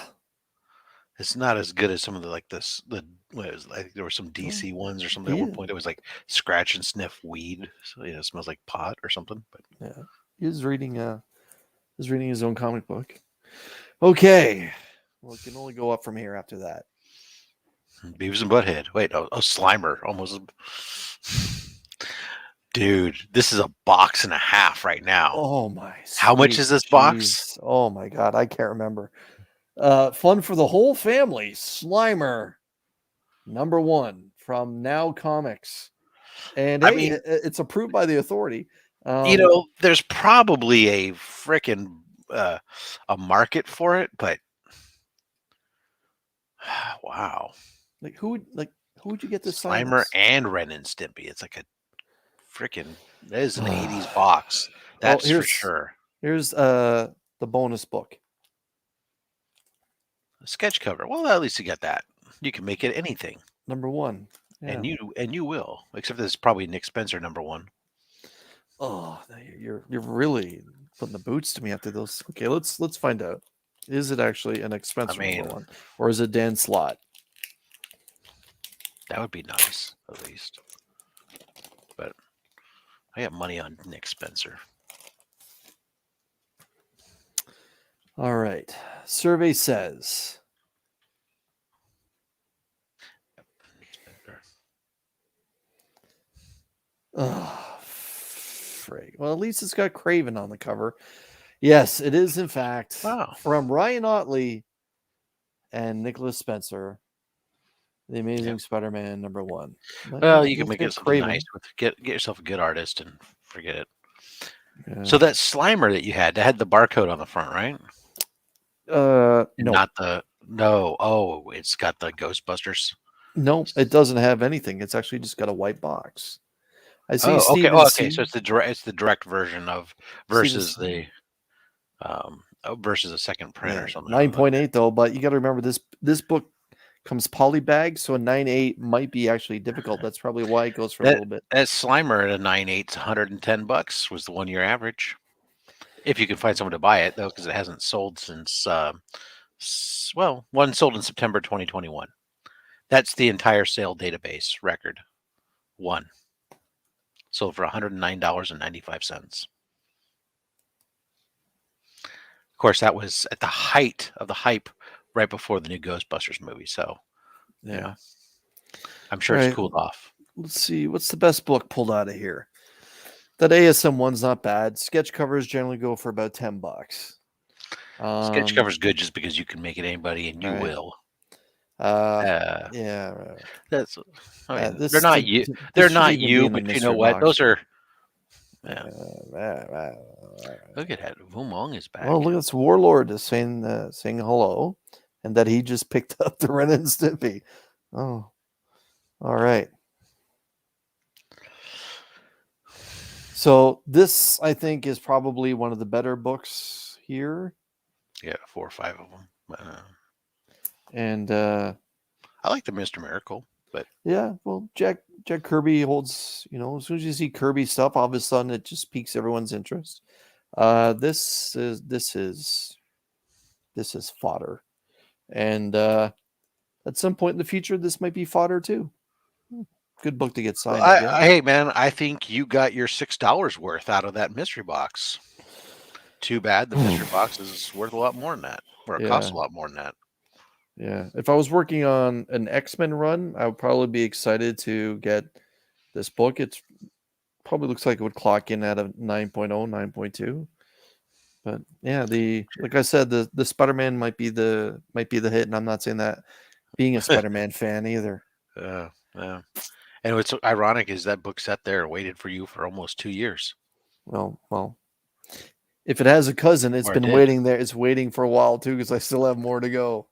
It's not as good as some of the I think there were some DC ones or something. At one point it was like scratch and sniff weed, so it smells like pot or something. But yeah, he's reading his own comic book. Okay, well, it can only go up from here after that. Beavis and Butthead. Wait, Slimer almost. Dude, this is a box and a half right now. Oh my! How much is this box? Oh my God, I can't remember. Fun for the whole family. Slimer, number 1 from Now Comics. And I hey, mean, it's approved by the authority. there's probably a freaking a market for it, but wow, who would you get to sign Slimer this? and Ren and Stimpy. It's like a freaking that is an '80s box. Well, That's for sure. here's the bonus book. A sketch cover. Well, at least you got that. You can make it anything, Number 1. Yeah. and you will. Except this is probably Nick Spencer #1. Oh, you're really putting the boots to me after those. Okay, let's find out. Is it actually an expensive mean, one, or is it Dan Slott? That would be nice, at least. But I got money on Nick Spencer. All right. Survey says. Oh, frig. Well, at least it's got Craven on the cover. Yes, it is, in fact, from Ryan Otley and Nicholas Spencer, The Amazing Spider-Man #1. Well, you can make it something nice. Get yourself a good artist and forget it. Yeah. So that Slimer that you had, that had the barcode on the front, right? No. Not the no. Oh, it's got the Ghostbusters. No, it doesn't have anything. It's actually just got a white box. I see. Okay. Okay. So it's the direct version of versus the versus a second print or something. 9.8 though, but you got to remember this book comes polybag, so a 9.8 might be actually difficult. That's probably why it goes for a little bit. That Slimer at a 9.8, $110 was the 1 year average. If you can find someone to buy it though, because it hasn't sold since one sold in September 2021. That's the entire sale database record. One sold for $109.95. Of course, that was at the height of the hype right before the new Ghostbusters movie. So, yeah, I'm sure it's cooled off. Let's see. What's the best book pulled out of here? That ASM one's not bad. Sketch covers generally go for about $10. Sketch cover's good just because you can make it anybody, and you will. Yeah. That's. I mean, they're not you. They're not you, but you know what? Those are. Yeah. Look at that. Vumong is back. Oh, look at this Warlord is saying hello, and that he just picked up the Ren and Stimpy. Oh, all right. So this, I think, is probably one of the better books here. Yeah, 4 or 5 of them. And I like the Mr. Miracle, but yeah, well, Jack Kirby holds. As soon as you see Kirby stuff, all of a sudden it just piques everyone's interest. This is fodder, and at some point in the future, this might be fodder too. Good book to get signed. Hey, man, I think you got your $6 worth out of that mystery box. Too bad the mystery box is worth a lot more than that, or it costs a lot more than that. Yeah, if I was working on an X-Men run, I would probably be excited to get this book. It probably looks like it would clock in at a 9.0, 9.2. But yeah, like I said, the Spider-Man might be the hit, and I'm not saying that being a Spider-Man fan either. Yeah. And what's ironic is that book sat there and waited for you for almost 2 years. Well, if it has a cousin, it's been waiting there. It's waiting for a while too, because I still have more to go.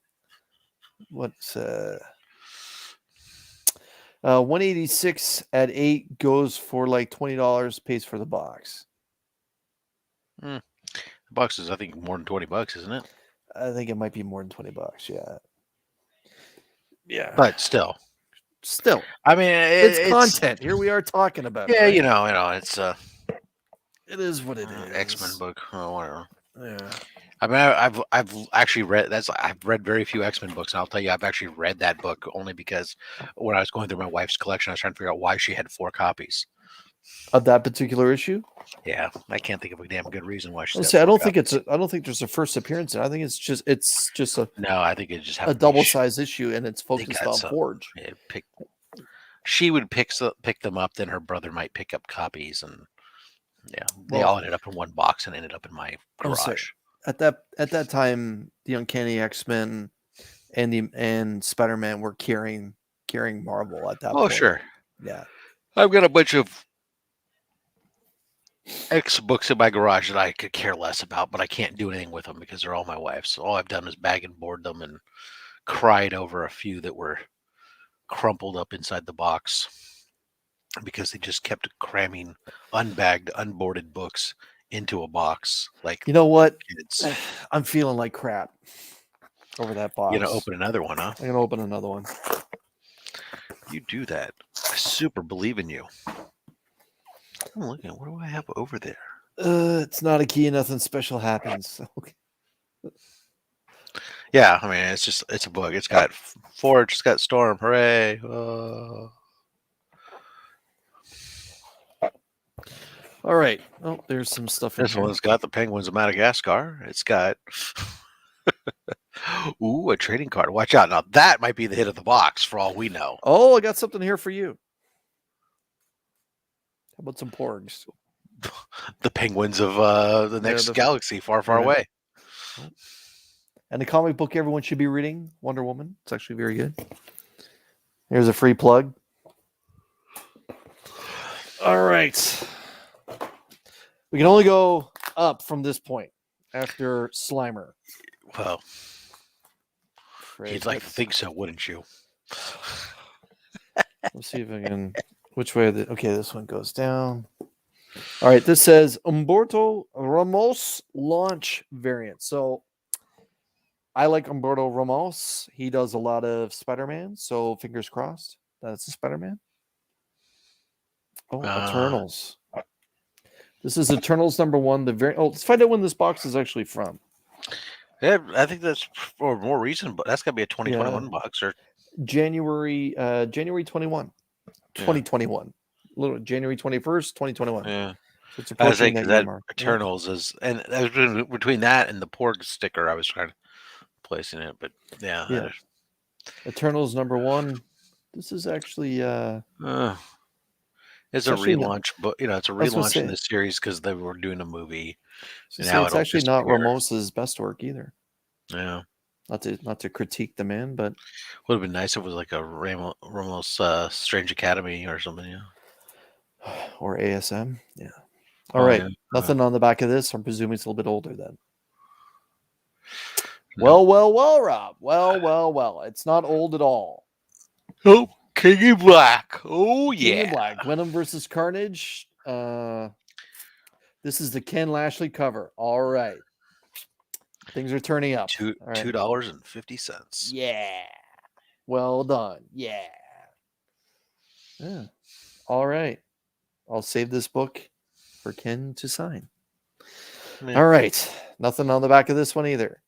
What's 186 at 8 goes for like $20, pays for the box. The box is, I think, more than $20, isn't it? I think it might be more than $20. Yeah. But still, I mean, it's content. Here we are talking about. Yeah, it, right? It's it is what it is. X-Men book. Oh, whatever. Yeah. I mean, I've actually read I've read very few X-Men books, and I'll tell you, I've actually read that book only because when I was going through my wife's collection, I was trying to figure out why she had 4 copies of that particular issue. Yeah, I can't think of a damn good reason why she. I don't think there's a first appearance. I think it's just a. No, I think it just a double size issue, and it's focused on Forge. She would pick them up, then her brother might pick up copies, and they all ended up in one box and ended up in my garage. At that time, the Uncanny X-Men and Spider-Man were carrying Marvel at that point. Oh, sure. Yeah. I've got a bunch of X books in my garage that I could care less about, but I can't do anything with them because they're all my wife's. So all I've done is bag and board them and cried over a few that were crumpled up inside the box because they just kept cramming unbagged, unboarded books into a box. Like, You know what? kids. I'm feeling like crap over that box. You're gonna open another one, huh? I'm gonna open another one. You do that. I super believe in you. I'm looking at what do I have over there? It's not a key. Nothing special happens. Okay. Yeah, I mean it's a book. It's got Forge, it's got Storm. Hooray! All right. Oh, there's some stuff in This here. one's got the Penguins of Madagascar. It's got a trading card. Watch out. Now that might be the hit of the box for all we know. Oh, I got something here for you. How about some porgs? The Penguins of the next the- galaxy, far, far yeah. away. And the comic book everyone should be reading, Wonder Woman. It's actually very good. Here's a free plug. All right. We can only go up from this point after Slimer. Well, Great. you'd like to think so, wouldn't you? Let's see if I can. Which way? Okay, this one goes down. All right, this says Umberto Ramos launch variant. So I like Umberto Ramos. He does a lot of Spider-Man, so fingers crossed that's a Spider-Man. Oh, Eternals. This is Eternals #1. The variant. Oh, let's find out when this box is actually from. Yeah, I think that's for more recent, but that's got to be a 2021 box or January 21, 2021. January 21st, 2021. Yeah. So it's I was approaching thinking that year that mark. Eternals is, and that was between that and the Porg sticker. I was trying to place in it, but yeah. Eternals #1. This is actually it's a relaunch, but it's a relaunch in the series because they were doing a movie. And now it's actually not Ramos's best work either. Yeah. Not to critique the man, but would have been nice if it was like a Ramos Strange Academy or something, or ASM. Yeah. All right. Yeah. Nothing on the back of this. I'm presuming it's a little bit older then. No. Well, Rob. Well. It's not old at all. Oh, King in Black. Oh, yeah. King in Black. Venom versus Carnage. This is the Ken Lashley cover. All right. Things are turning up. $2.50. Yeah. Well done. Yeah. All right. I'll save this book for Ken to sign. Yeah. All right. Nothing on the back of this one either.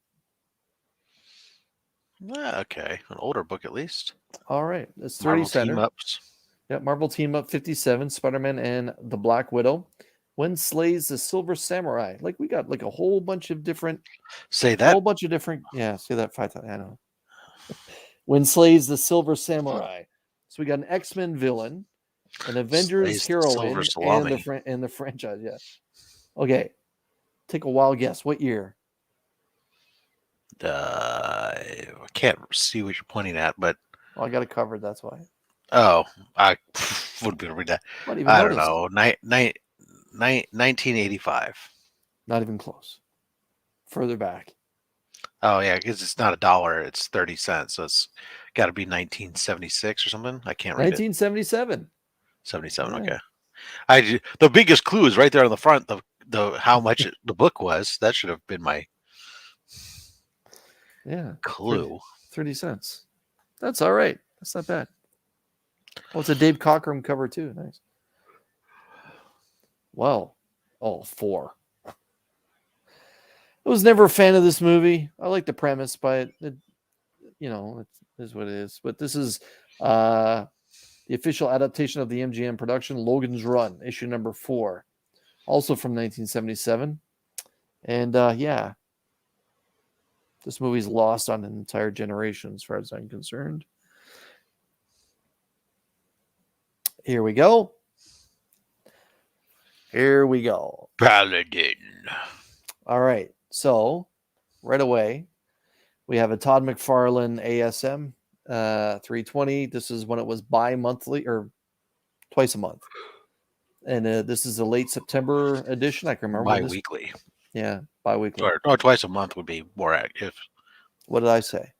Okay. An older book at least. All right. It's 30 center. Team-ups. Yeah, Marvel Team Up 57, Spider-Man and the Black Widow. When slays the Silver Samurai. Like we got like a whole bunch of different. Say that. A whole bunch of different. Yeah, say that 5 times. I know. When slays the Silver Samurai. So we got an X-Men villain, an Avengers heroine, and the franchise. Yeah. Okay. Take a wild guess. What year? I can't see what you're pointing at, but I got it covered. That's why. Oh, I wouldn't be able to read that. I don't know. 1985. Not even close. Further back. Oh yeah, because it's not $1; it's 30 cents. So it's got to be 1976 or something. I can't read 1977. 77. Right. Okay. The biggest clue is right there on the front. The how much the book was. That should have been my clue. 30 cents. That's all right. That's not bad. Oh, it's a Dave Cockrum cover too. Nice. Well, 4. I was never a fan of this movie. I like the premise, but it is what it is. But this is the official adaptation of the MGM production, Logan's Run, issue #4, also from 1977. And this movie's lost on an entire generation, as far as I'm concerned. Here we go. Paladin. All right. So, right away, we have a Todd McFarlane ASM 320. This is when it was bi-monthly or twice a month. And this is a late September edition. I can remember when Bi-weekly. Yeah, bi-weekly. Or twice a month would be more active. What did I say?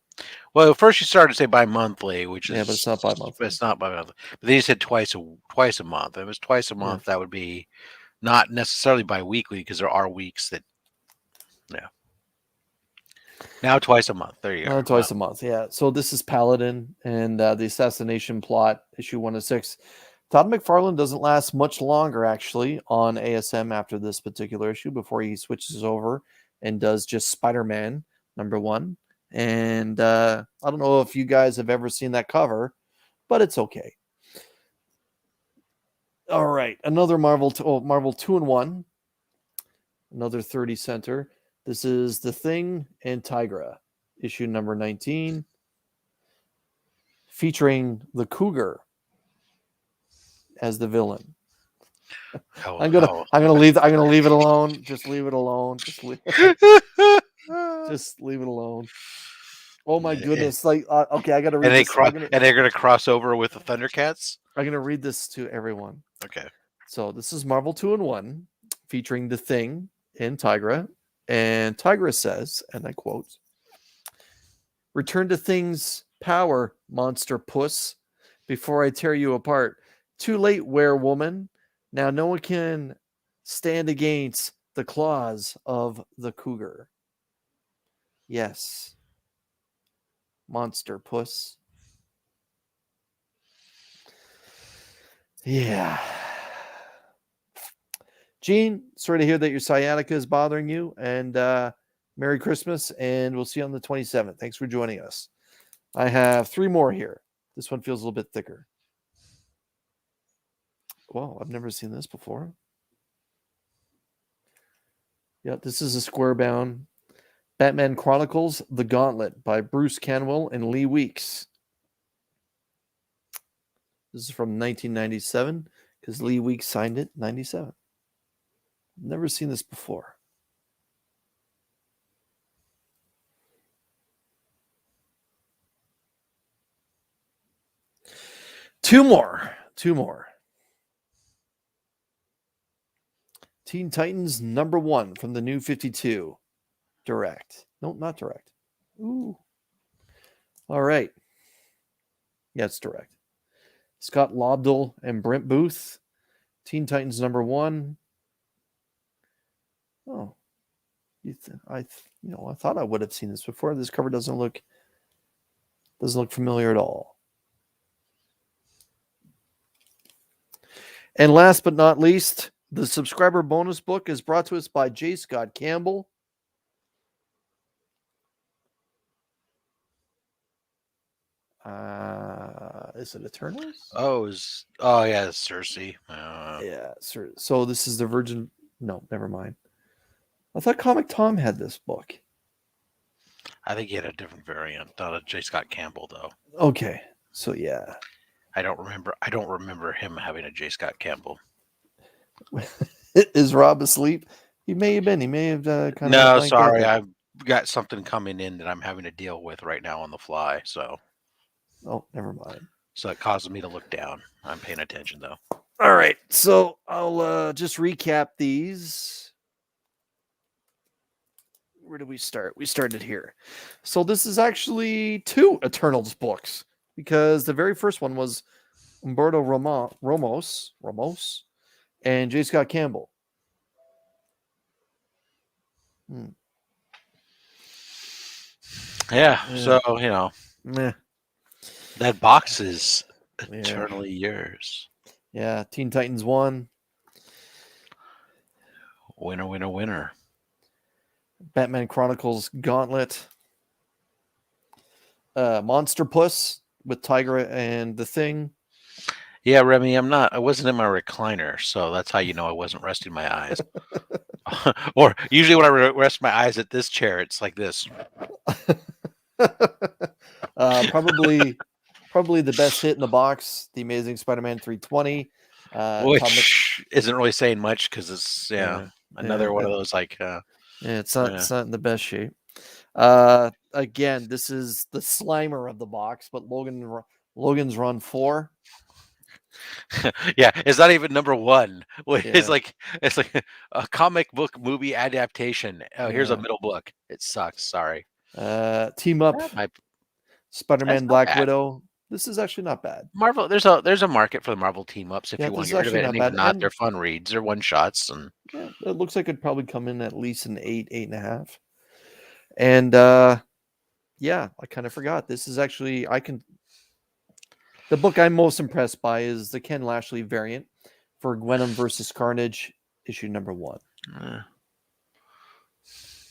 Well, first you started to say bi-monthly, which is... Yeah, but it's not bi-monthly. It's not bi-monthly. But then you said twice a month. If it was twice a month, that would be not necessarily bi-weekly, because there are weeks that... Yeah. Now twice a month. There you go. Twice a month, yeah. So this is Paladin and the assassination plot, issue 106. Todd McFarlane doesn't last much longer, actually, on ASM after this particular issue before he switches over and does just Spider-Man #1. And I don't know if you guys have ever seen that cover, but it's okay. All right, another Marvel 2-in-1, another 30 center. This is The Thing and Tigra, issue number 19, featuring the Cougar as the villain. I'm gonna leave it alone. Just leave it alone. Just leave it alone. Oh my goodness! Like, okay, I gotta read this. And they're gonna cross over with the Thundercats. I'm gonna read this to everyone. Okay. So this is Marvel 2-in-1, featuring The Thing and Tigra. And Tigra says, and I quote, "Return to Thing's power, monster puss, before I tear you apart. Too late, werewoman. Now no one can stand against the claws of the Cougar. Yes, monster puss." Yeah. Gene, sorry to hear that your sciatica is bothering you, and Merry Christmas, and we'll see you on the 27th. Thanks for joining us. I have 3 more here. This one feels a little bit thicker. Wow, I've never seen this before. Yeah, this is a square bound Batman Chronicles The Gauntlet by Bruce Canwell and Lee Weeks. This is from 1997 because Lee Weeks signed it in 97. Never seen this before. Two more. Teen Titans #1 from the New 52. Direct. No, not direct. Ooh. All right. Yeah, it's direct. Scott Lobdell and Brent Booth. Teen Titans #1. Oh, I thought I would have seen this before. This cover doesn't look familiar at all. And last but not least, the subscriber bonus book is brought to us by J. Scott Campbell. Is it Eternals? Oh yeah, it's Cersei. Yeah, sir. So this is the Virgin. No, never mind. I thought Comic Tom had this book. I think he had a different variant, not a J. Scott Campbell though. Okay, so yeah. I don't remember him having a J. Scott Campbell. Is Rob asleep? He may have been. He may have kind of. No, sorry. I've got something coming in that I'm having to deal with right now on the fly. So. Oh, never mind. So it causes me to look down. I'm paying attention though. All right. So I'll just recap these. Where did we start? We started here. So this is actually 2 Eternals books because the very first one was Humberto Ramos and J. Scott Campbell. Yeah. So, Meh. That box is eternally yours. Yeah. Teen Titans 1. Winner. Batman Chronicles Gauntlet. Monster Puss with Tigra and the Thing. Yeah, Remy, I wasn't in my recliner, so that's how you know I wasn't resting my eyes. Or usually when I rest my eyes at this chair, it's like this. Probably the best hit in the box, The Amazing Spider-Man 320. Which isn't really saying much because it's another one of those like it's not in the best shape. Again, this is the Slimer of the box, but Logan's Run 4. Yeah, it's not even number one. It's Yeah. like a comic book movie adaptation. Oh, here's a Yeah. middle book. It sucks. Sorry. Team Up, That's Spider-Man, not Black bad. Widow. This is actually not bad. Marvel, there's a market for the Marvel team ups if Yeah, you want this to is get rid of actually it, not and even bad. not, they're And fun reads. They're one shots, and yeah, it looks like it'd probably come in at least an 8.5. And yeah, I kind of forgot. This is actually the book I'm most impressed by is the Ken Lashley variant for Venom versus Carnage, issue number 1. uh,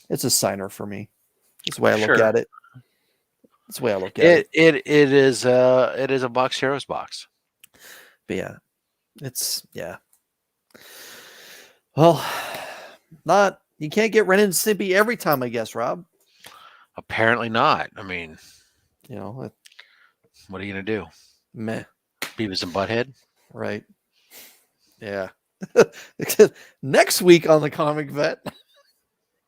It's a signer for me. That's the way I look sure. at it. That's the way I look at it. It is a box heroes box. But yeah. Well, you can't get Ren and Stimpy every time, I guess, Rob. Apparently not. I mean, You know, what are you gonna do? meh, Beavis and Butthead. right? Yeah. Next week on the Comic Vet,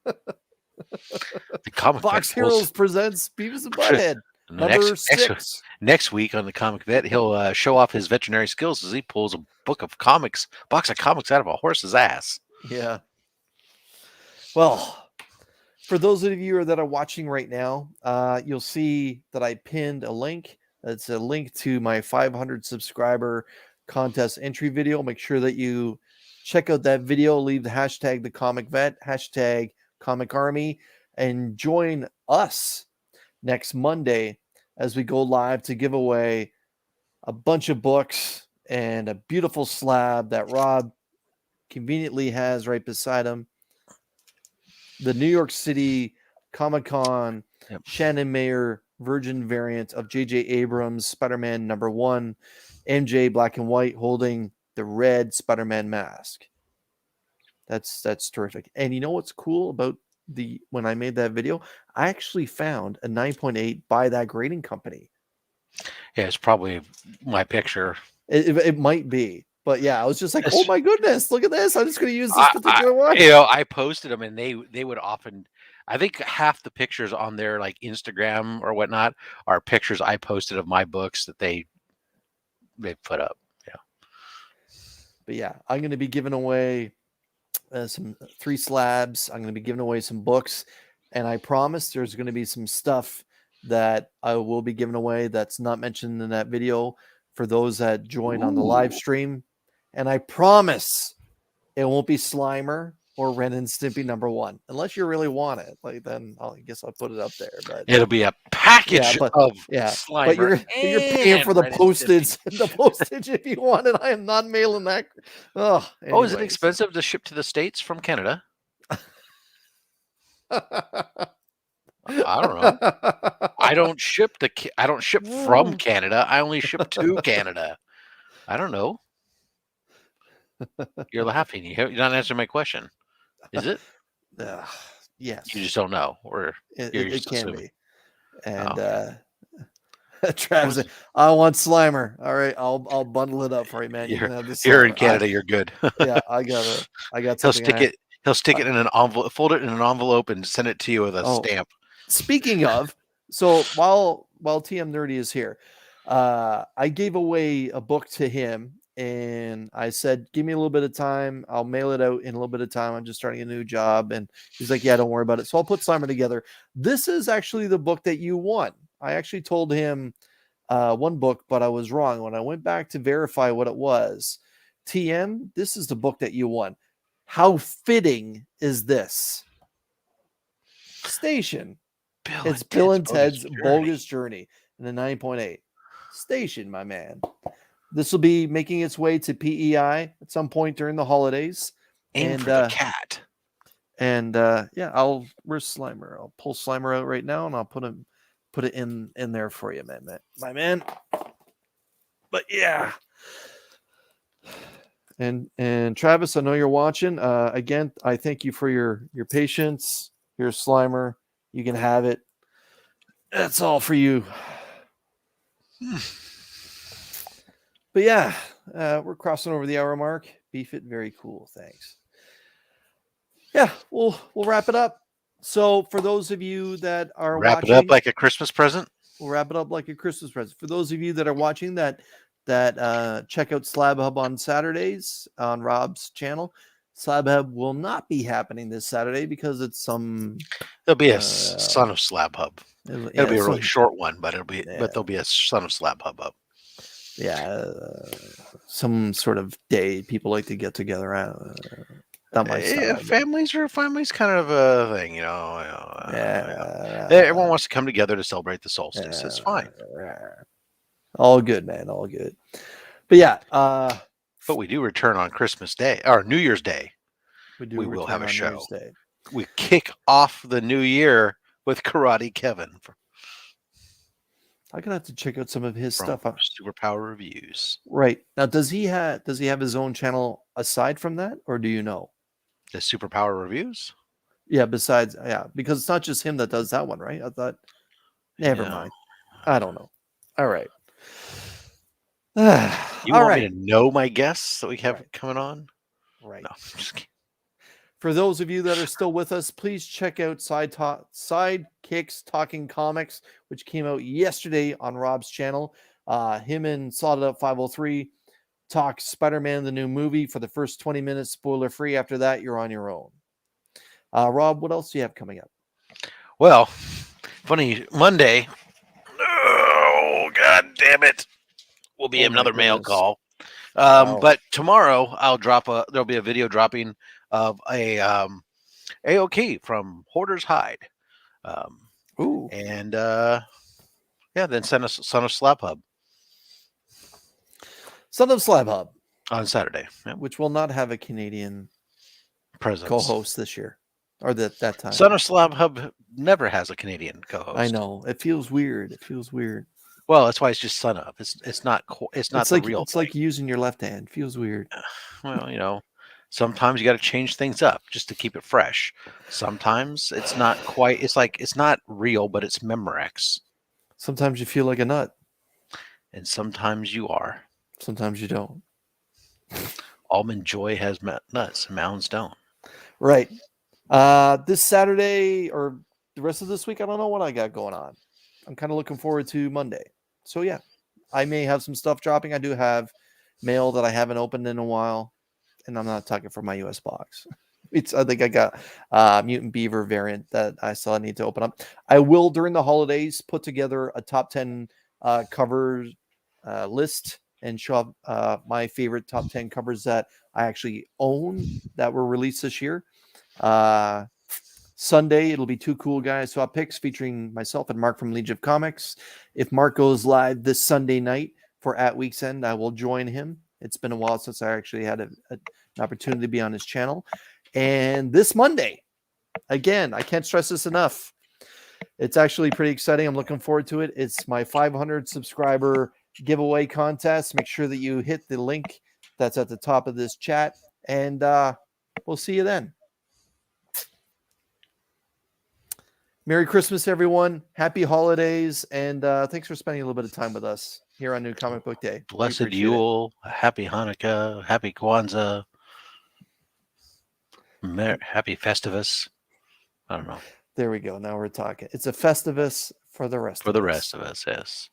The comic Box vet pulls- Heroes presents Beavis and Butthead, number 6. Next week on the comic vet, he'll show off his veterinary skills as he pulls a box of comics out of a horse's ass. Yeah. Well, for those of you that are watching right now, you'll see that I pinned a link. It's a link to my 500 subscriber contest entry video. Make sure that you check out that video. Leave the hashtag the Comic Vet, hashtag Comic Army, and join us next Monday as we go live to give away a bunch of books and a beautiful slab that Rob conveniently has right beside him. The New York City Comic-Con Shannon Mayer Virgin variant of J.J. Abrams Spider-Man number 1, MJ black and white holding the red Spider-Man mask. That's terrific. And you know what's cool about when I made that video? I actually found a 9.8 by that grading company. Yeah, it's probably my picture. It might be. But yeah, I was just like, oh my goodness, look at this. I'm just going to use this particular one. I posted them and they would often, I think half the pictures on their like Instagram or whatnot are pictures I posted of my books that they put up. Yeah. But yeah, I'm going to be giving away some 3 slabs. I'm going to be giving away some books. And I promise there's going to be some stuff that I will be giving away that's not mentioned in that video for those that join on the live stream. And I promise it won't be Slimer or Ren and Stimpy number 1, unless you really want it. Like then I guess I'll put it up there. But it'll be a package of Slimer. But you're paying for the postage. The postage if you want it. I am not mailing that. Oh, is it expensive to ship to the States from Canada? I don't know. I don't ship from Canada. I only ship to Canada. I don't know. You're laughing. You're not answering my question. Is it? Yes. You just don't know, or it can assuming. be. And Travis, I want Slimer. All right, I'll bundle it up for you, man. You're in Canada. You're good. Yeah, I got something. He'll stick it in an envelope, fold it in an envelope, and send it to you with a stamp. Speaking of, so while TM Nerdy is here, I gave away a book to him, and I said, "Give me a little bit of time. I'll mail it out in a little bit of time. I'm just starting a new job." And he's like, "Yeah, don't worry about it." So I'll put Slimer together. This is actually the book that you won. I actually told him one book, but I was wrong when I went back to verify what it was. TM, this is the book that you won. How fitting is this? Station. It's Bill and Ted's Bogus Journey in the 9.8. Station, my man. This will be making its way to PEI at some point during the holidays. Aim for the cat. And where's Slimer? I'll pull Slimer out right now and I'll put it in there for you, my man. But yeah. And Travis, I know you're watching. Again, I thank you for your patience. Here's Slimer. You can have it. That's all for you. But yeah, we're crossing over the hour mark. Beef it, very cool. Thanks. Yeah, we'll wrap it up. So for those of you that are wrap it up like a Christmas present. We'll wrap it up like a Christmas present. For those of you that are watching that that check out Slab Hub on Saturdays on Rob's channel. Slab Hub will not be happening this Saturday because it's some. There'll be a Son of Slab Hub. It'll be a really short one, but there'll be a Son of Slab Hub up. Yeah, some sort of day people like to get together. Not my style. Families kind of a thing, everyone wants to come together to celebrate the solstice. It's fine. All good, man. All good. But yeah. But we do return on Christmas Day or New Year's Day. We will have a show. We kick off the new year with Karate Kevin. I'm gonna have to check out some of his stuff. Superpower Reviews. Right now, does he have his own channel aside from that, or do you know? The Superpower Reviews? Yeah, because it's not just him that does that one, right? I thought. Never mind. I don't know. All right. You want me to know my guests that we have coming on? Right. No, I'm just kidding. For those of you that are still with us, please check out Sidekicks Talking Comics, which came out yesterday on Rob's channel. Him and Slotted Up 503 talk Spider-Man, the new movie, for the first 20 minutes, spoiler free. After that, you're on your own. Rob, what else do you have coming up? Well, funny, Monday. Oh, God damn it. Will be another mail call. But tomorrow there'll be a video dropping of a AOK from Hoarder's Hide. Ooh. And then send us Son of Slab Hub. Son of Slab Hub. On Saturday. Yep. Which will not have a Canadian presence co-host this year. Or that time. Son of Slab Hub never has a Canadian co-host. I know. It feels weird. Well, that's why it's just Son of. It's not the real. It's like using your left hand. Feels weird. Well, sometimes you got to change things up just to keep it fresh. Sometimes it's not quite. It's not real, but it's Memorex. Sometimes you feel like a nut, and sometimes you are. Sometimes you don't. Almond Joy has nuts, and Mounds don't. Right. This Saturday or the rest of this week, I don't know what I got going on. I'm kind of looking forward to Monday. So yeah, I may have some stuff dropping. I do have mail that I haven't opened in a while, and I'm not talking from my US box. I think I got Mutant Beaver variant that I still need to open up. I will during the holidays put together a top 10 cover list and show my favorite top 10 covers that I actually own that were released this year. Sunday, it'll be two cool guys swap picks featuring myself and Mark from Legion of Comics. If Mark goes live this Sunday night for At Week's End, I will join him. It's been a while since I actually had an opportunity to be on his channel. And this Monday, again, I can't stress this enough. It's actually pretty exciting. I'm looking forward to it. It's my 500 subscriber giveaway contest. Make sure that you hit the link that's at the top of this chat. And we'll see you then. Merry Christmas, everyone. Happy holidays. And thanks for spending a little bit of time with us here on New Comic Book Day. Blessed Yule. Happy Hanukkah. Happy Kwanzaa. Happy Festivus. I don't know. There we go. Now we're talking. It's a Festivus for the rest of us. Yes.